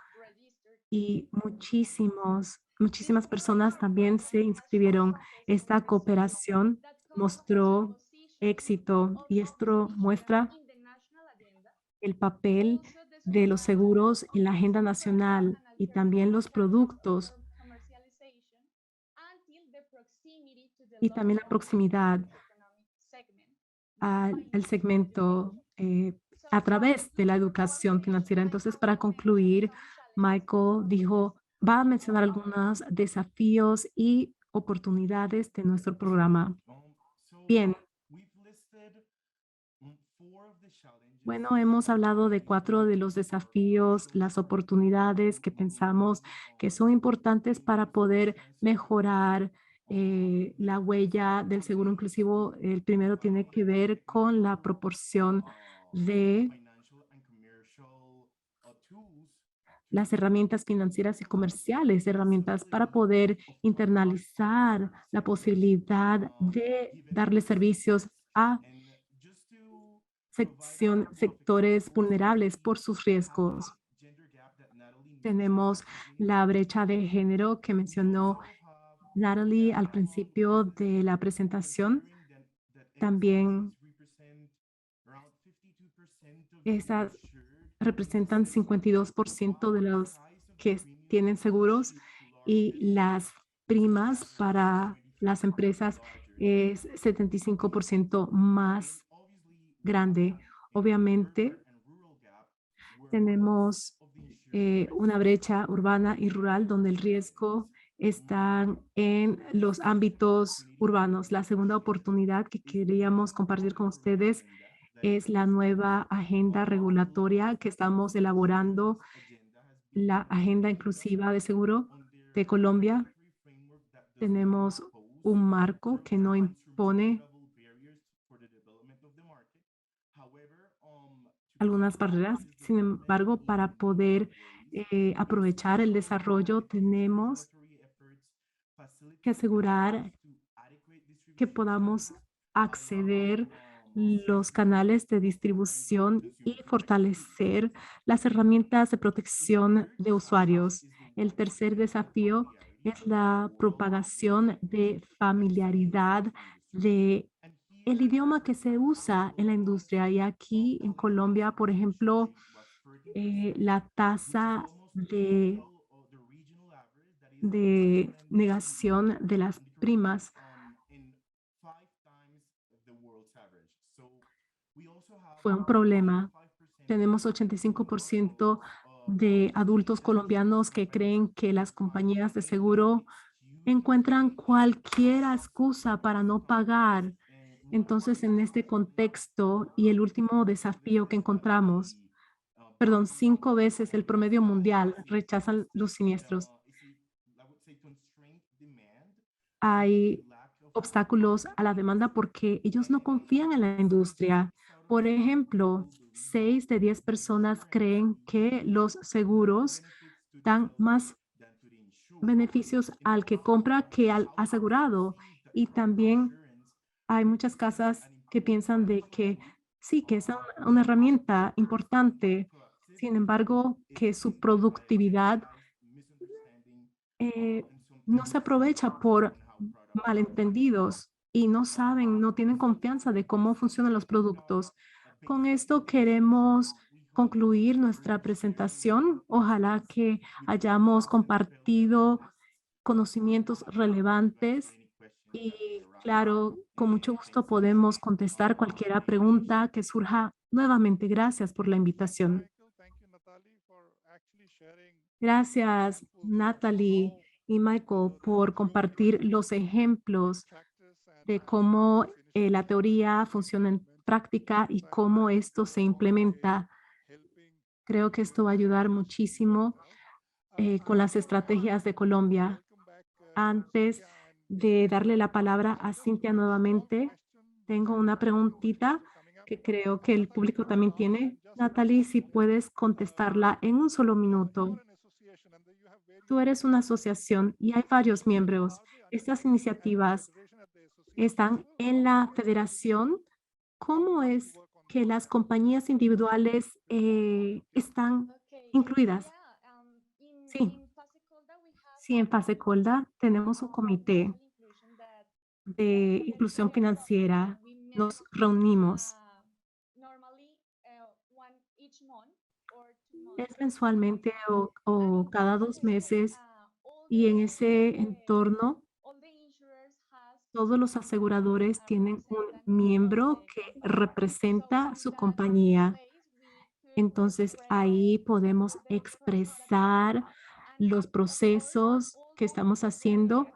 y muchísimas personas también se inscribieron. Esta cooperación mostró éxito y esto muestra el papel de los seguros en la agenda nacional y también los productos y también la proximidad al segmento a través de la educación financiera. Entonces, para concluir, Michael dijo, va a mencionar algunos desafíos y oportunidades de nuestro programa. Bien. Bueno, hemos hablado de 4 de los desafíos, las oportunidades que pensamos que son importantes para poder mejorar la huella del seguro inclusivo. El primero tiene que ver con la proporción de las herramientas financieras y comerciales, herramientas para poder internalizar la posibilidad de darle servicios a sectores vulnerables por sus riesgos. Tenemos la brecha de género que mencionó Natalie al principio de la presentación. También esas representan 52% de los que tienen seguros y las primas para las empresas es 75% más grande. Obviamente, tenemos una brecha urbana y rural donde el riesgo está en los ámbitos urbanos. La segunda oportunidad que queríamos compartir con ustedes es la nueva agenda regulatoria que estamos elaborando, la agenda inclusiva de seguro de Colombia. Tenemos un marco que no impone algunas barreras. Sin embargo, para poder aprovechar el desarrollo, tenemos que asegurar que podamos acceder los canales de distribución y fortalecer las herramientas de protección de usuarios. El tercer desafío es la propagación de familiaridad de el idioma que se usa en la industria. Y aquí en Colombia, por ejemplo, la tasa de negación de las primas fue un problema. Tenemos 85% de adultos colombianos que creen que las compañías de seguro encuentran cualquier excusa para no pagar. Entonces, en este contexto y el último desafío que encontramos, 5 veces el promedio mundial rechazan los siniestros. Hay obstáculos a la demanda porque ellos no confían en la industria. Por ejemplo, 6 de 10 personas creen que los seguros dan más beneficios al que compra que al asegurado. Y también hay muchas casas que piensan de que sí, que es una herramienta importante, sin embargo, que su productividad no se aprovecha por malentendidos y no saben, no tienen confianza de cómo funcionan los productos. Con esto queremos concluir nuestra presentación. Ojalá que hayamos compartido conocimientos relevantes y claro, con mucho gusto podemos contestar cualquier pregunta que surja. Nuevamente, gracias por la invitación. Gracias, Natalie y Michael, por compartir los ejemplos de cómo la teoría funciona en práctica y cómo esto se implementa. Creo que esto va a ayudar muchísimo con las estrategias de Colombia. Antes de darle la palabra a Cintia nuevamente, tengo una preguntita que creo que el público también tiene. Natalie, si puedes contestarla en un solo minuto. Tú eres una asociación y hay varios miembros. Estas iniciativas están en la federación. ¿Cómo es que las compañías individuales están incluidas? Sí, sí, en Fase Colda tenemos un comité de inclusión financiera. Nos reunimos. Es mensualmente o cada 2 meses y en ese entorno todos los aseguradores tienen un miembro que representa su compañía. Entonces ahí podemos expresar los procesos que estamos haciendo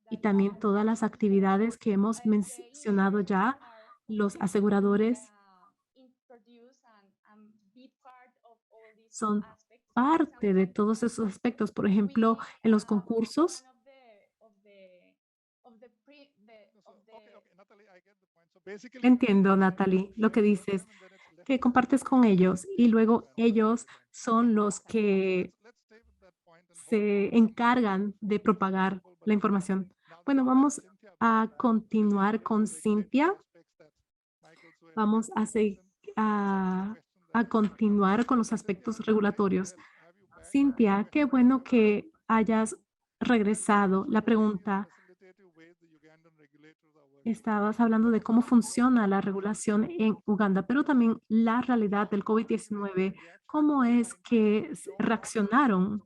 y también todas las actividades que hemos mencionado ya. Los aseguradores son parte de todos esos aspectos. Por ejemplo, en los concursos. Entiendo, Natalie, lo que dices, que compartes con ellos y luego ellos son los que se encargan de propagar la información. Bueno, vamos a continuar con Cintia. Vamos a continuar con los aspectos regulatorios. Cintia, qué bueno que hayas regresado. La pregunta, estabas hablando de cómo funciona la regulación en Uganda, pero también la realidad del COVID-19. ¿Cómo es que reaccionaron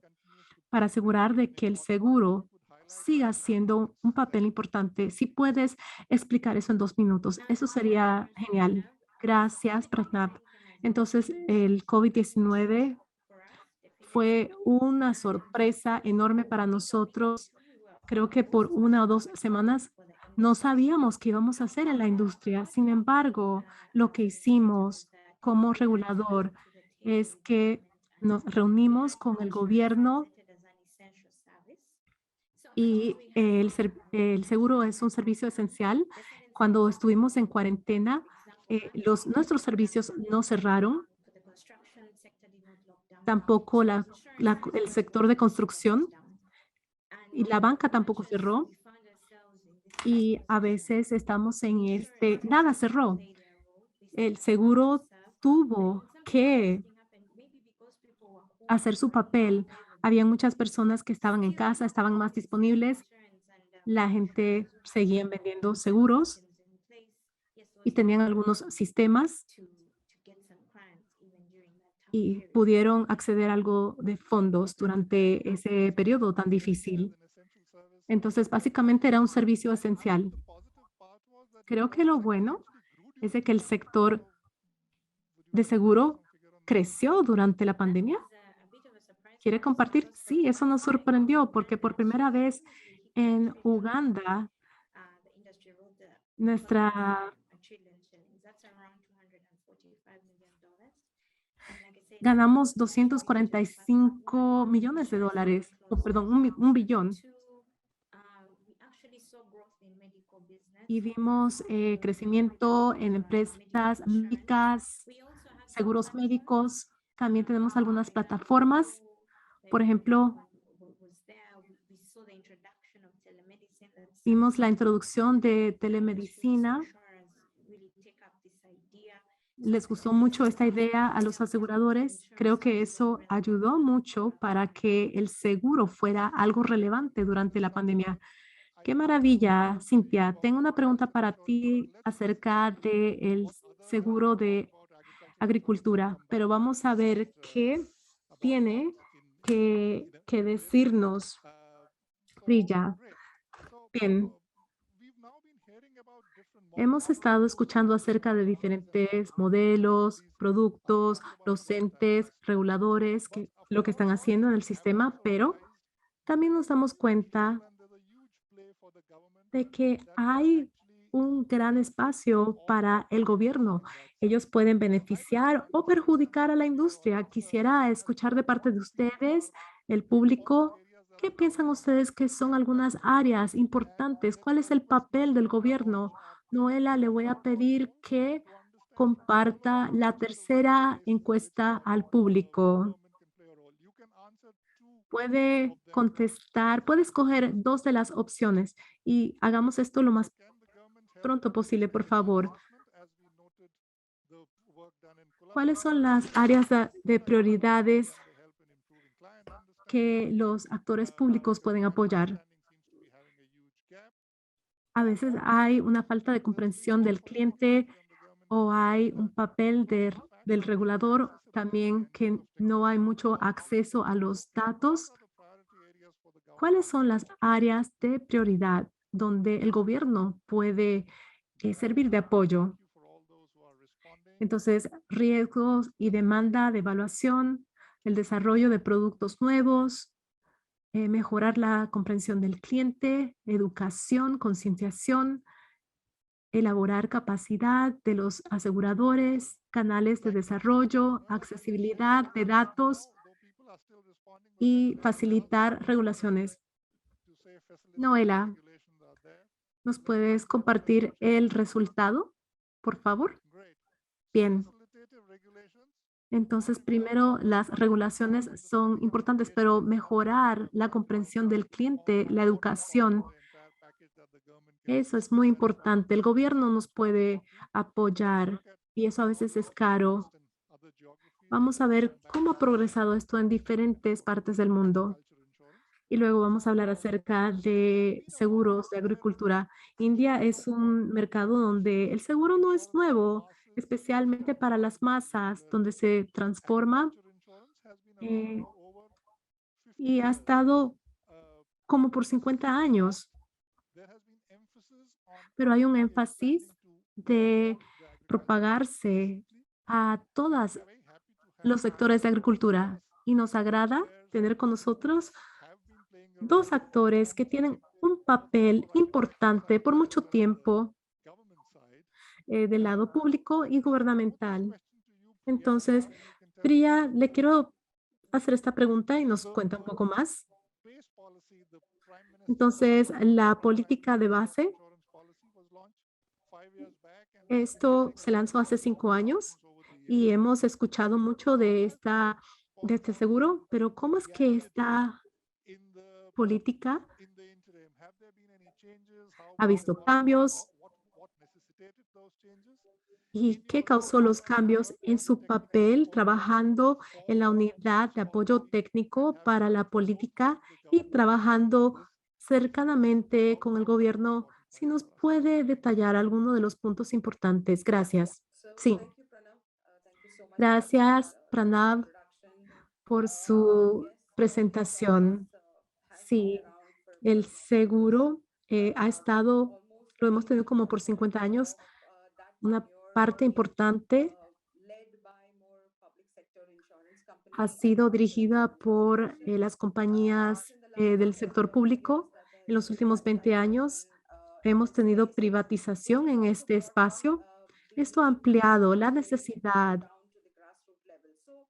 para asegurar de que el seguro siga siendo un papel importante? Si puedes explicar eso en 2 minutos, eso sería genial. Gracias, Pratnap. Entonces, el COVID-19 fue una sorpresa enorme para nosotros. Creo que por 1 o 2 semanas no sabíamos qué íbamos a hacer en la industria. Sin embargo, lo que hicimos como regulador es que nos reunimos con el gobierno y el seguro es un servicio esencial. Cuando estuvimos en cuarentena, nuestros servicios no cerraron, tampoco el sector de construcción y la banca tampoco cerró. Y a veces estamos en nada cerró. El seguro tuvo que hacer su papel. Había muchas personas que estaban en casa, estaban más disponibles. La gente seguía vendiendo seguros y tenían algunos sistemas y pudieron acceder a algo de fondos durante ese periodo tan difícil. Entonces, básicamente era un servicio esencial. Creo que lo bueno es de que el sector de seguro creció durante la pandemia. ¿Quiere compartir? Sí, eso nos sorprendió porque por primera vez en Uganda, ganamos $245 millones, perdón, un billón. Y vimos crecimiento en empresas médicas, seguros médicos. También tenemos algunas plataformas. Por ejemplo, vimos la introducción de telemedicina. Les gustó mucho esta idea a los aseguradores. Creo que eso ayudó mucho para que el seguro fuera algo relevante durante la pandemia. Qué maravilla, Cintia. Tengo una pregunta para ti acerca del seguro de agricultura, pero vamos a ver qué tiene que decirnos Priya. Bien. Hemos estado escuchando acerca de diferentes modelos, productos, los entes reguladores, lo que están haciendo en el sistema, pero también nos damos cuenta de que hay un gran espacio para el gobierno. Ellos pueden beneficiar o perjudicar a la industria. Quisiera escuchar de parte de ustedes, el público, ¿Qué piensan ustedes que son algunas áreas importantes? ¿Cuál es el papel del gobierno? Noela, le voy a pedir que comparta la tercera encuesta al público. Puede contestar, puede escoger dos de las opciones y hagamos esto lo más pronto posible, por favor. ¿Cuáles son las áreas de prioridades que los actores públicos pueden apoyar? A veces hay una falta de comprensión del cliente o hay un papel del regulador también que no hay mucho acceso a los datos. ¿Cuáles son las áreas de prioridad donde el gobierno puede servir de apoyo? Entonces, riesgos y demanda de evaluación, el desarrollo de productos nuevos, mejorar la comprensión del cliente, educación, concienciación, elaborar capacidad de los aseguradores, canales de desarrollo, accesibilidad de datos y facilitar regulaciones. Noela, ¿nos puedes compartir el resultado, por favor? Bien. Entonces, primero, las regulaciones son importantes, pero mejorar la comprensión del cliente, la educación, eso es muy importante. El gobierno nos puede apoyar y eso a veces es caro. Vamos a ver cómo ha progresado esto en diferentes partes del mundo. Y luego vamos a hablar acerca de seguros de agricultura. India es un mercado donde el seguro no es nuevo, especialmente para las masas, donde se transforma eh, y ha estado como por 50 años, pero hay un énfasis de propagarse a todos los sectores de agricultura y nos agrada tener con nosotros dos actores que tienen un papel importante por mucho tiempo del lado público y gubernamental. Entonces, Priya, le quiero hacer esta pregunta y nos cuenta un poco más. Entonces, la política de base, esto se lanzó hace 5 años y hemos escuchado mucho de este seguro, pero ¿cómo es que esta política ha visto cambios y qué causó los cambios en su papel trabajando en la unidad de apoyo técnico para la política y trabajando cercanamente con el gobierno? Si nos puede detallar alguno de los puntos importantes. Gracias. Sí, gracias, Pranav, por su presentación. Sí, el seguro ha estado, lo hemos tenido como por 50 años, una parte importante ha sido dirigida por las compañías del sector público. En los últimos 20 años hemos tenido privatización en este espacio. Esto ha ampliado la necesidad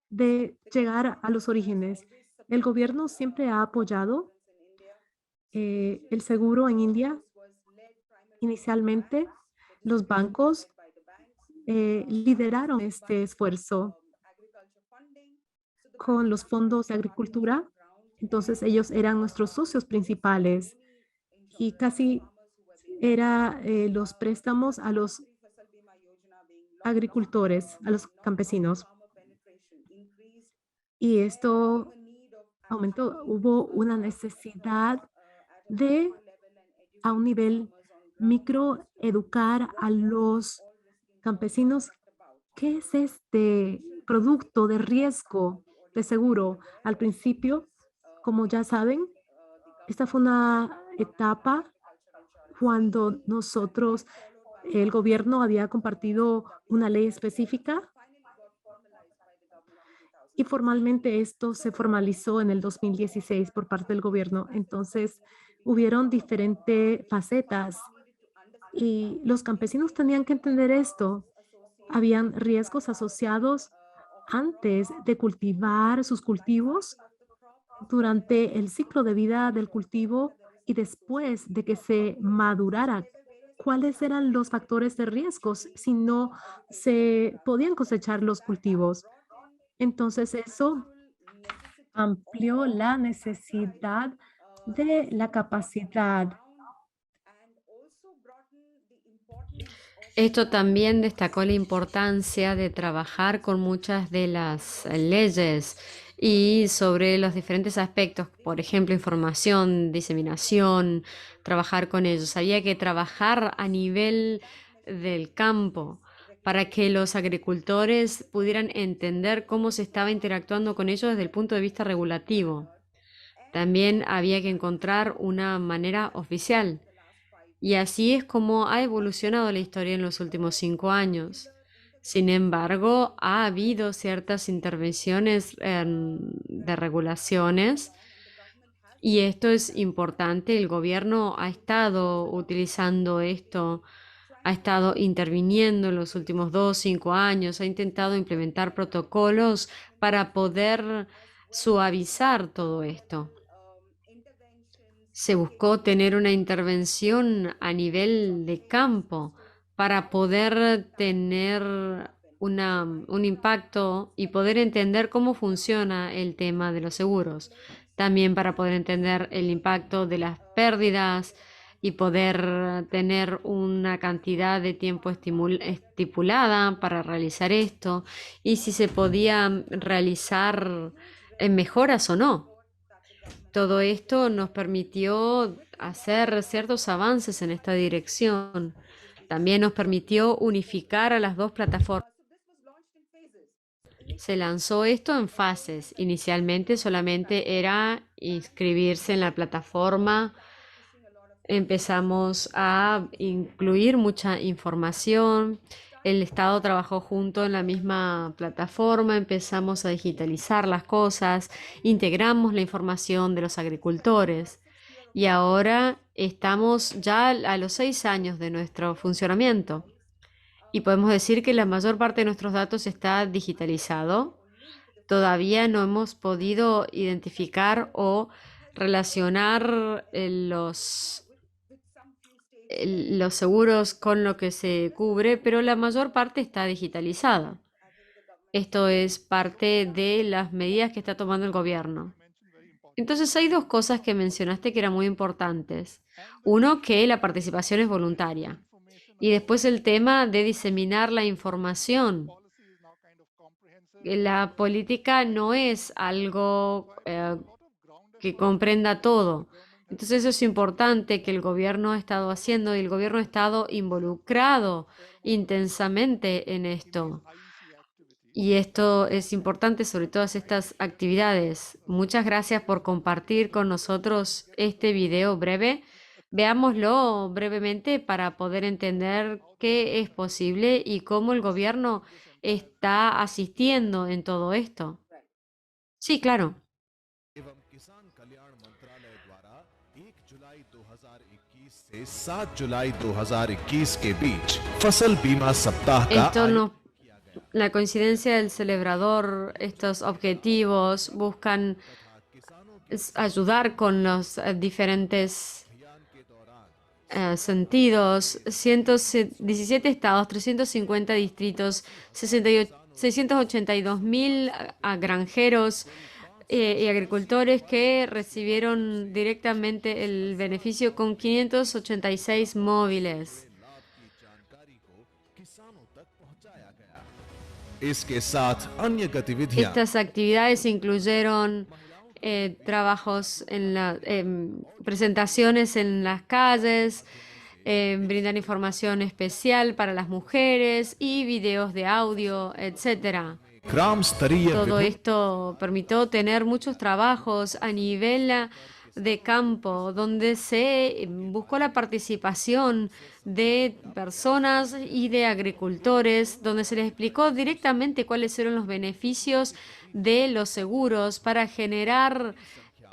de llegar a los orígenes. El gobierno siempre ha apoyado el seguro en India. Inicialmente, los bancos lideraron este esfuerzo con los fondos de agricultura. Entonces, ellos eran nuestros socios principales y casi era los préstamos a los agricultores, a los campesinos. Y esto aumentó. Hubo una necesidad de, a un nivel micro, educar a los campesinos qué es este producto de riesgo de seguro. Al principio, como ya saben, esta fue una etapa cuando nosotros, el gobierno había compartido una ley específica y formalmente esto se formalizó en el 2016 por parte del gobierno. Entonces, hubieron diferentes facetas y los campesinos tenían que entender esto. Habían riesgos asociados antes de cultivar sus cultivos durante el ciclo de vida del cultivo y después de que se madurara, cuáles eran los factores de riesgos si no se podían cosechar los cultivos. Entonces eso amplió la necesidad de la capacidad. Esto también destacó la importancia de trabajar con muchas de las leyes y sobre los diferentes aspectos, por ejemplo, información, diseminación, trabajar con ellos. Había que trabajar a nivel del campo para que los agricultores pudieran entender cómo se estaba interactuando con ellos desde el punto de vista regulativo. También había que encontrar una manera oficial. Y así es como ha evolucionado la historia en los últimos 5 años. Sin embargo, ha habido ciertas intervenciones de regulaciones y esto es importante. El gobierno ha estado utilizando esto, ha estado interviniendo en los últimos 2, 5 años, ha intentado implementar protocolos para poder suavizar todo esto. Se buscó tener una intervención a nivel de campo para poder tener un impacto y poder entender cómo funciona el tema de los seguros. También para poder entender el impacto de las pérdidas y poder tener una cantidad de tiempo estipulada para realizar esto y si se podía realizar mejoras o no. Todo esto nos permitió hacer ciertos avances en esta dirección. También nos permitió unificar a las dos plataformas. Se lanzó esto en fases. Inicialmente solamente era inscribirse en la plataforma. Empezamos a incluir mucha información. El Estado trabajó junto en la misma plataforma, empezamos a digitalizar las cosas, integramos la información de los agricultores y ahora estamos ya a los 6 años de nuestro funcionamiento y podemos decir que la mayor parte de nuestros datos está digitalizado. Todavía no hemos podido identificar o relacionar los seguros con lo que se cubre, pero la mayor parte está digitalizada. Esto es parte de las medidas que está tomando el gobierno. Entonces hay dos cosas que mencionaste que eran muy importantes. Uno, que la participación es voluntaria. Y después el tema de diseminar la información. La política no es algo que comprenda todo. Entonces eso es importante que el gobierno ha estado haciendo y el gobierno ha estado involucrado intensamente en esto. Y esto es importante sobre todas estas actividades. Muchas gracias por compartir con nosotros este video breve. Veámoslo brevemente para poder entender qué es posible y cómo el gobierno está asistiendo en todo esto. Sí, claro. एवं किसान कल्याण मंत्रालय द्वारा 1 जुलाई 2021 से 7 जुलाई 2021 के बीच फसल बीमा सप्ताह का Esto no, la coincidencia del celebrador, estos objetivos buscan ayudar con los diferentes sentidos. 117 estados, 350 distritos, 682.000 granjeros y agricultores que recibieron directamente el beneficio con 586 móviles. इसके साथ अन्य गतिविधियां Estas actividades incluyeron trabajos presentaciones en las calles, brindar información especial para las mujeres y videos de audio, etcétera. ग्राम स्तरीय Todo विभिन्न esto permitió tener muchos trabajos a nivel de campo, donde se buscó la participación de personas y de agricultores, donde se les explicó directamente cuáles eran los beneficios de los seguros para generar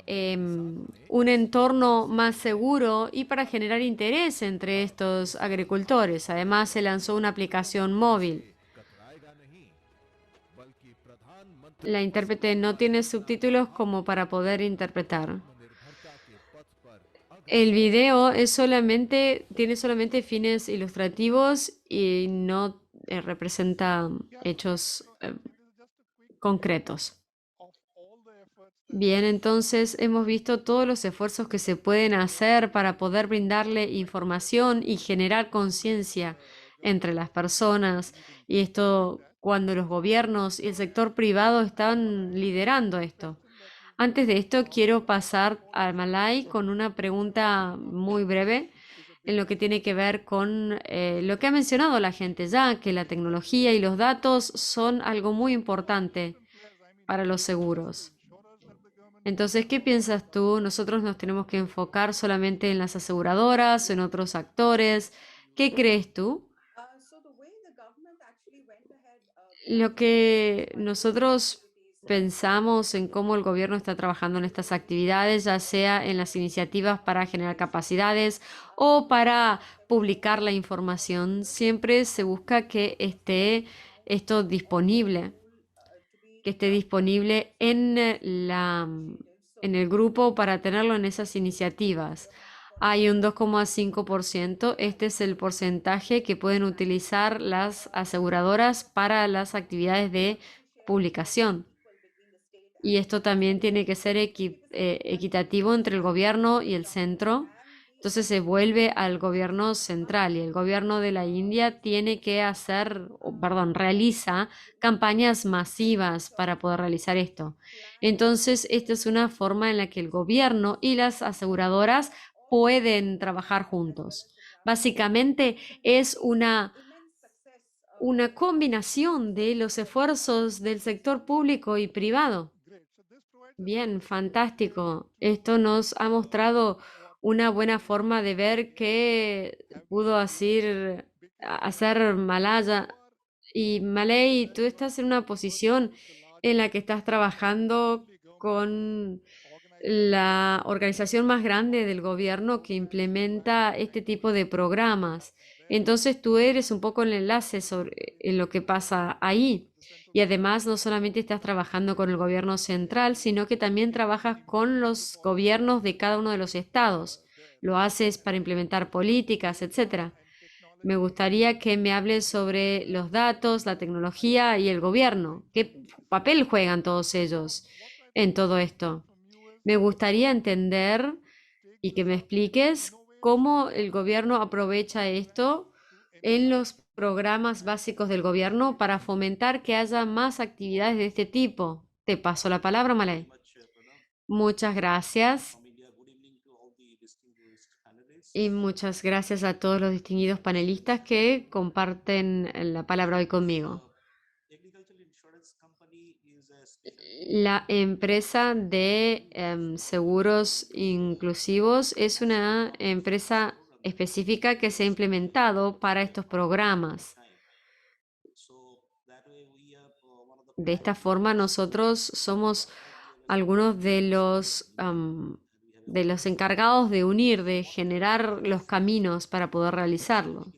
un entorno más seguro y para generar interés entre estos agricultores. Además, se lanzó una aplicación móvil. la intérprete no tiene subtítulos como para poder interpretar. El video tiene solamente fines ilustrativos y no representa hechos concretos. Bien, entonces hemos visto todos los esfuerzos que se pueden hacer para poder brindarle información y generar conciencia entre las personas. Y esto cuando los gobiernos y el sector privado están liderando esto. Antes de esto, quiero pasar al Malay con una pregunta muy breve en lo que tiene que ver con lo que ha mencionado la gente ya, que la tecnología y los datos son algo muy importante para los seguros. Entonces, ¿qué piensas tú? ¿Nosotros nos tenemos que enfocar solamente en las aseguradoras o en otros actores? ¿Qué crees tú? Lo que nosotros pensamos en cómo el gobierno está trabajando en estas actividades, ya sea en las iniciativas para generar capacidades o para publicar la información, siempre se busca que esté esto disponible, que esté disponible en en el grupo para tenerlo en esas iniciativas. Hay un 2,5%. Este es el porcentaje que pueden utilizar las aseguradoras para las actividades de publicación. Y esto también tiene que ser equitativo entre el gobierno y el centro. Entonces se vuelve al gobierno central y el gobierno de la India tiene que realiza campañas masivas para poder realizar esto. Entonces, esta es una forma en la que el gobierno y las aseguradoras pueden trabajar juntos. Básicamente es una combinación de los esfuerzos del sector público y privado. Bien, fantástico. Esto nos ha mostrado una buena forma de ver qué pudo hacer Malaya. Y Malay, tú estás en una posición en la que estás trabajando con la organización más grande del gobierno que implementa este tipo de programas. Entonces tú eres un poco el enlace en lo que pasa ahí. Y además no solamente estás trabajando con el gobierno central, sino que también trabajas con los gobiernos de cada uno de los estados. Lo haces para implementar políticas, etcétera. Me gustaría que me hables sobre los datos, la tecnología y el gobierno. ¿Qué papel juegan todos ellos en todo esto? Me gustaría entender y que me expliques cómo el gobierno aprovecha esto en los programas básicos del gobierno para fomentar que haya más actividades de este tipo. Te paso la palabra, Malay. Muchas gracias. Y muchas gracias a todos los distinguidos panelistas que comparten la palabra hoy conmigo. La empresa de seguros inclusivos es una empresa específica que se ha implementado para estos programas. De esta forma, nosotros somos algunos de los encargados de unir, de generar los caminos para poder realizarlo.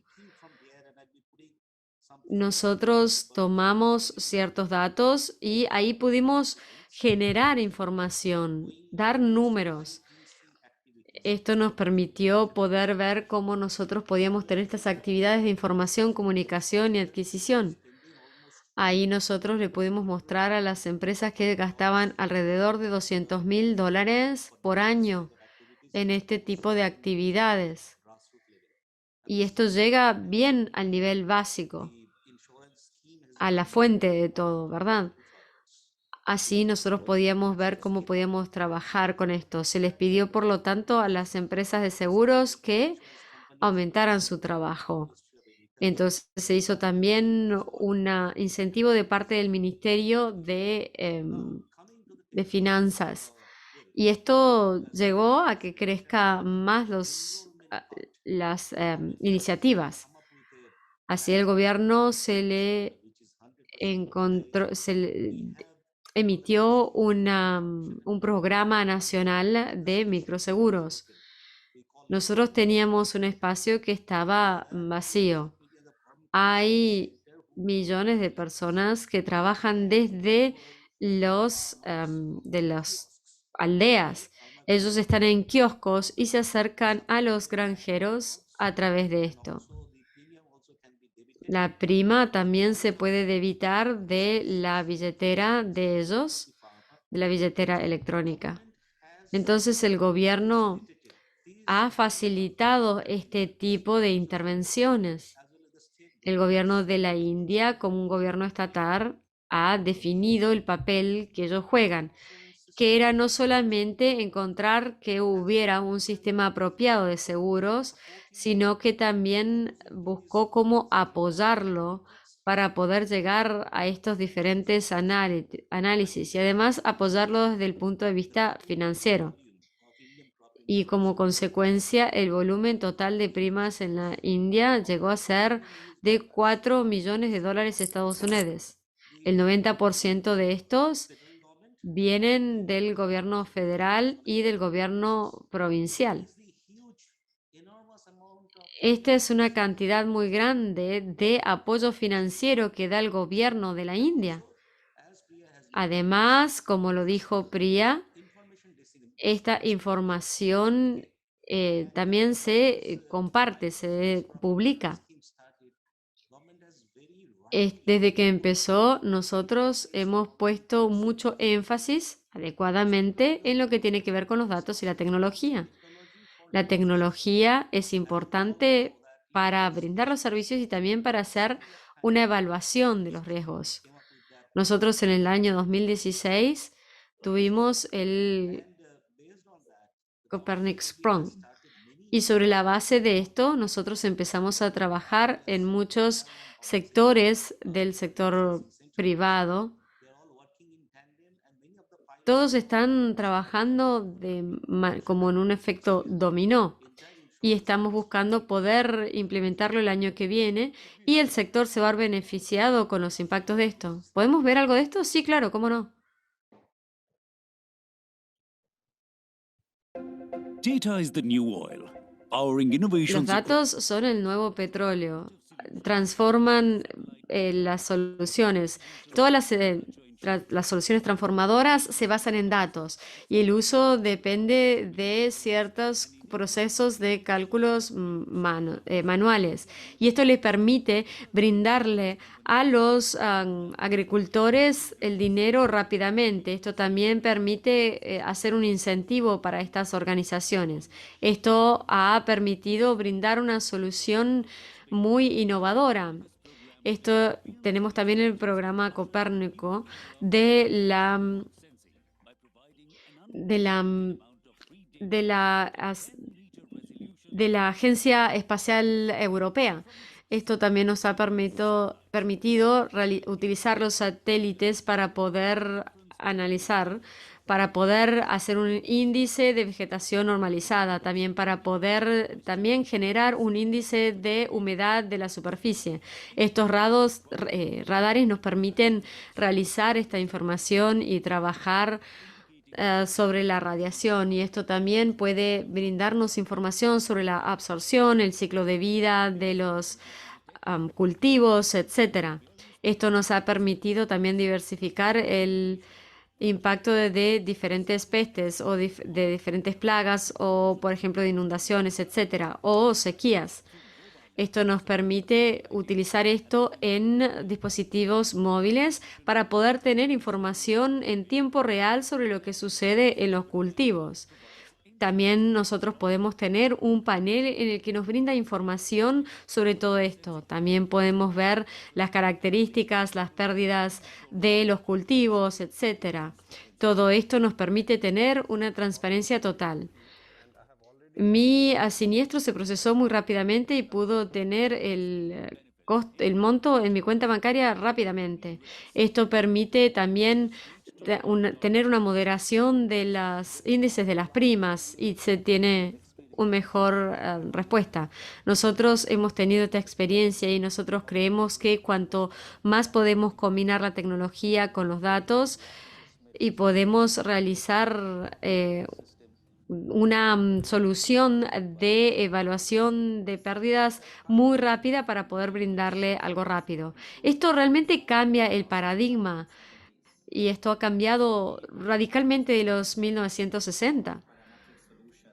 Nosotros tomamos ciertos datos y ahí pudimos generar información, dar números. Esto nos permitió poder ver cómo nosotros podíamos tener estas actividades de información, comunicación y adquisición. Ahí nosotros le pudimos mostrar a las empresas que gastaban alrededor de $200,000 por año en este tipo de actividades. Y esto llega bien al nivel básico, a la fuente de todo, ¿verdad? Así nosotros podíamos ver cómo podíamos trabajar con esto. Se les pidió, por lo tanto, a las empresas de seguros que aumentaran su trabajo. Entonces se hizo también un incentivo de parte del Ministerio de Finanzas. Y esto llegó a que crezca más las iniciativas. Así el gobierno emitió un programa nacional de microseguros. Nosotros teníamos un espacio que estaba vacío. Hay millones de personas que trabajan desde de las aldeas. Ellos están en kioscos y se acercan a los granjeros a través de esto. La prima también se puede debitar de la billetera de ellos, de la billetera electrónica. Entonces el gobierno ha facilitado este tipo de intervenciones. El gobierno de la India, como un gobierno estatal, ha definido el papel que ellos juegan, que era no solamente encontrar que hubiera un sistema apropiado de seguros, sino que también buscó cómo apoyarlo para poder llegar a estos diferentes análisis y además apoyarlo desde el punto de vista financiero. Y como consecuencia, el volumen total de primas en la India llegó a ser de 4 millones de dólares estadounidenses. El 90% de estos vienen del gobierno federal y del gobierno provincial. Esta es una cantidad muy grande de apoyo financiero que da el gobierno de la India. Además, como lo dijo Priya, esta información también se comparte, se publica. Desde que empezó, nosotros hemos puesto mucho énfasis adecuadamente en lo que tiene que ver con los datos y la tecnología. La tecnología es importante para brindar los servicios y también para hacer una evaluación de los riesgos. Nosotros en el año 2016 tuvimos el Copernicus Sprung. Y sobre la base de esto, nosotros empezamos a trabajar en muchos sectores del sector privado. Todos están trabajando como en un efecto dominó y estamos buscando poder implementarlo el año que viene y el sector se va a ver beneficiado con los impactos de esto. ¿Podemos ver algo de esto? Sí, claro, ¿cómo no? Data is the new oil, powering Los innovations across datos son el nuevo petróleo, transforman las soluciones. Todas las soluciones transformadoras se basan en datos y el uso depende de ciertos procesos de cálculos manuales. Y esto le permite brindarle a los agricultores el dinero rápidamente. Esto también permite hacer un incentivo para estas organizaciones. Esto ha permitido brindar una solución muy innovadora. Esto tenemos también el programa Copérnico de la de la Agencia Espacial Europea. Esto también nos ha permitido utilizar los satélites para poder analizar, para poder hacer un índice de vegetación normalizada, también para poder generar un índice de humedad de la superficie. Estos radares nos permiten realizar esta información y trabajar sobre la radiación, y esto también puede brindarnos información sobre la absorción, el ciclo de vida de los cultivos, etc. Esto nos ha permitido también diversificar el impacto de diferentes pestes o de diferentes plagas o, por ejemplo, de inundaciones, etc. o sequías. Esto nos permite utilizar esto en dispositivos móviles para poder tener información en tiempo real sobre lo que sucede en los cultivos. También nosotros podemos tener un panel en el que nos brinda información sobre todo esto. También podemos ver las características, las pérdidas de los cultivos, etc. Todo esto nos permite tener una transparencia total. Mi siniestro se procesó muy rápidamente y pudo tener el monto en mi cuenta bancaria rápidamente. Esto permite también tener una moderación de los índices de las primas y se tiene una mejor respuesta. Nosotros hemos tenido esta experiencia y nosotros creemos que cuanto más podemos combinar la tecnología con los datos y podemos realizar una solución de evaluación de pérdidas muy rápida para poder brindarle algo rápido. Esto realmente cambia el paradigma y esto ha cambiado radicalmente de los 1960.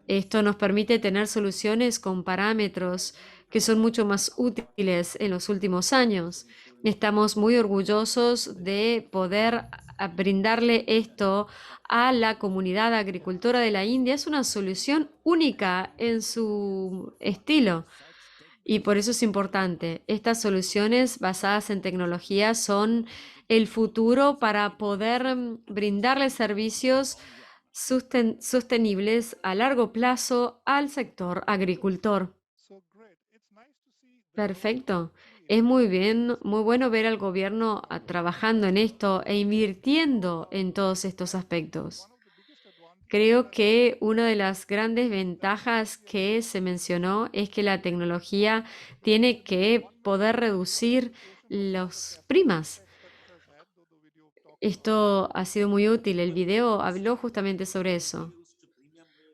Esto nos permite tener soluciones con parámetros que son mucho más útiles en los últimos años. Estamos muy orgullosos de poder brindarle esto a la comunidad agricultora de la India. Es una solución única en su estilo y por eso es importante. Estas soluciones basadas en tecnología son el futuro para poder brindarle servicios sostenibles a largo plazo al sector agricultor. Perfecto. Es muy bien, muy bueno ver al gobierno trabajando en esto e invirtiendo en todos estos aspectos. Creo que una de las grandes ventajas que se mencionó es que la tecnología tiene que poder reducir las primas. Esto ha sido muy útil. El video habló justamente sobre eso.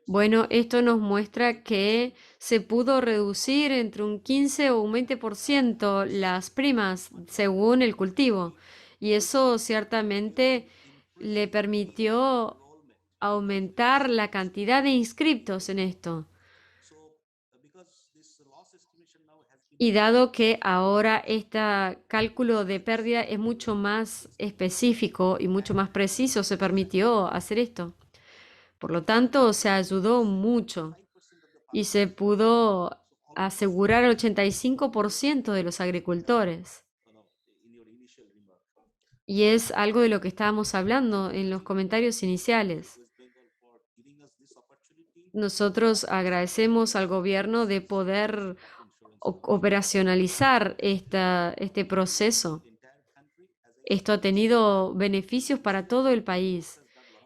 Bueno, esto nos muestra que se pudo reducir entre un 15 o un 20% las primas según el cultivo. Y eso ciertamente le permitió aumentar la cantidad de inscriptos en esto. Y dado que ahora este cálculo de pérdida es mucho más específico y mucho más preciso, se permitió hacer esto. Por lo tanto, se ayudó mucho y se pudo asegurar el 85% de los agricultores. Y es algo de lo que estábamos hablando en los comentarios iniciales. Nosotros agradecemos al gobierno de poder operacionalizar este proceso. Esto ha tenido beneficios para todo el país.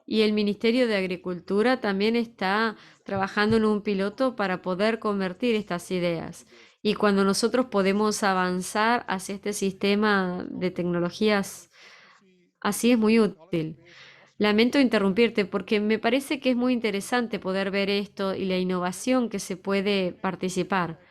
Y el Ministerio de Agricultura también está trabajando en un piloto para poder convertir estas ideas. Y cuando nosotros podemos avanzar hacia este sistema de tecnologías, así es muy útil. Lamento interrumpirte porque me parece que es muy interesante poder ver esto y la innovación que se puede participar.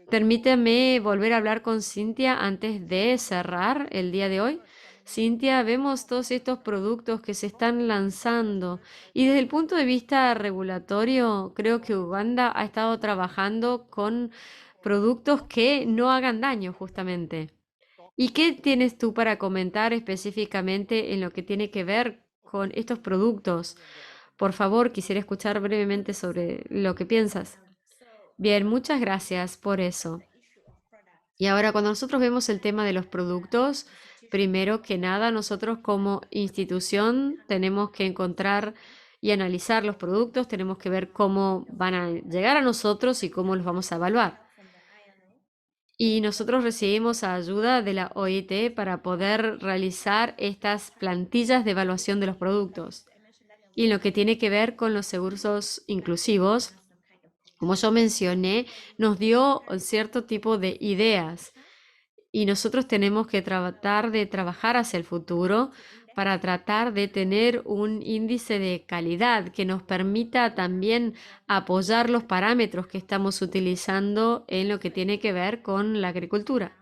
Permítame volver a hablar con Cintia antes de cerrar el día de hoy. Cintia, vemos todos estos productos que se están lanzando y desde el punto de vista regulatorio, creo que Uganda ha estado trabajando con productos que no hagan daño justamente. ¿Y qué tienes tú para comentar específicamente en lo que tiene que ver con estos productos? Por favor, quisiera escuchar brevemente sobre lo que piensas. Bien, muchas gracias por eso. Y ahora, cuando nosotros vemos el tema de los productos, primero que nada, nosotros como institución tenemos que encontrar y analizar los productos, tenemos que ver cómo van a llegar a nosotros y cómo los vamos a evaluar. Y nosotros recibimos ayuda de la OIT para poder realizar estas plantillas de evaluación de los productos. Y en lo que tiene que ver con los seguros inclusivos, como yo mencioné, nos dio cierto tipo de ideas y nosotros tenemos que tratar de trabajar hacia el futuro para tratar de tener un índice de calidad que nos permita también apoyar los parámetros que estamos utilizando en lo que tiene que ver con la agricultura.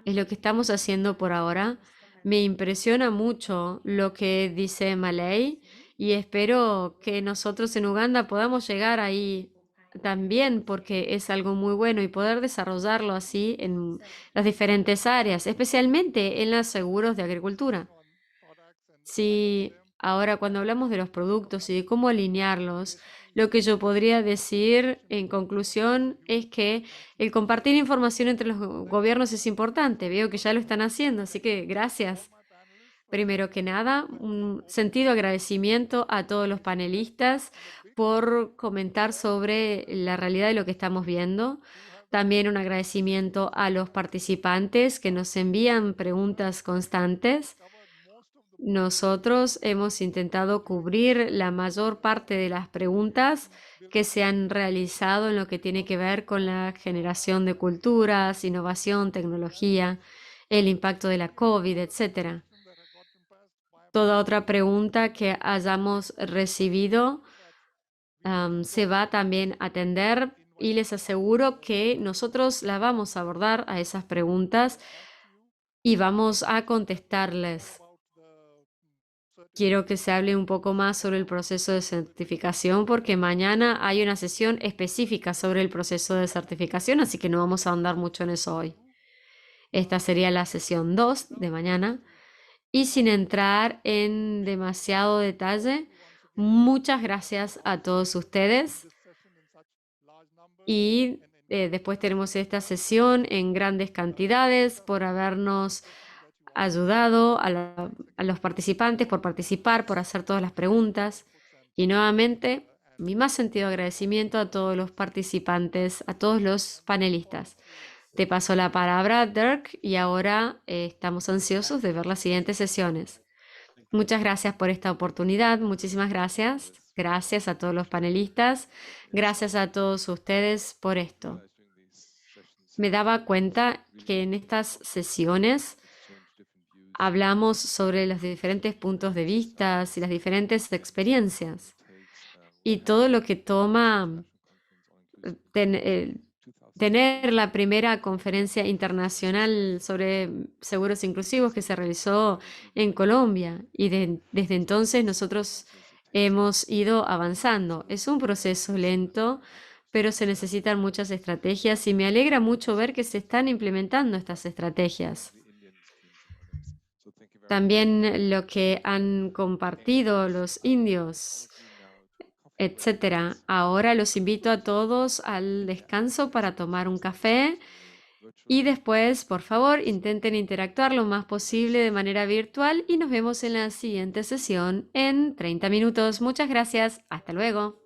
Es lo que estamos haciendo por ahora. Me impresiona mucho lo que dice Malay y espero que nosotros en Uganda podamos llegar ahí también porque es algo muy bueno y poder desarrollarlo así en las diferentes áreas, especialmente en los seguros de agricultura. Sí, ahora cuando hablamos de los productos y de cómo alinearlos, lo que yo podría decir en conclusión es que el compartir información entre los gobiernos es importante. Veo que ya lo están haciendo, así que gracias. Primero que nada, un sentido agradecimiento a todos los panelistas por comentar sobre la realidad de lo que estamos viendo. También un agradecimiento a los participantes que nos envían preguntas constantes. Nosotros hemos intentado cubrir la mayor parte de las preguntas que se han realizado en lo que tiene que ver con la generación de culturas, innovación, tecnología, el impacto de la COVID, etcétera. Toda otra pregunta que hayamos recibido se va también a atender y les aseguro que nosotros la vamos a abordar a esas preguntas y vamos a contestarles. quiero que se hable un poco más sobre el proceso de certificación porque mañana hay una sesión específica sobre el proceso de certificación, así que no vamos a ahondar mucho en eso hoy. Esta sería la sesión 2 de mañana. Y sin entrar en demasiado detalle, muchas gracias a todos ustedes. Y después tenemos esta sesión en grandes cantidades por habernos ayudado a los participantes, por participar, por hacer todas las preguntas. Y nuevamente, mi más sentido agradecimiento a todos los participantes, a todos los panelistas. Te paso la palabra, Dirk, y ahora estamos ansiosos de ver las siguientes sesiones. Muchas gracias por esta oportunidad, muchísimas gracias. Gracias a todos los panelistas, gracias a todos ustedes por esto. Me daba cuenta que en estas sesiones hablamos sobre los diferentes puntos de vista y las diferentes experiencias y todo lo que toma tener la primera conferencia internacional sobre seguros inclusivos que se realizó en Colombia y desde entonces nosotros hemos ido avanzando. Es un proceso lento, pero se necesitan muchas estrategias y me alegra mucho ver que se están implementando estas estrategias. También lo que han compartido los indios, etcétera. Ahora los invito a todos al descanso para tomar un café y después, por favor, intenten interactuar lo más posible de manera virtual y nos vemos en la siguiente sesión en 30 minutos. Muchas gracias. Hasta luego.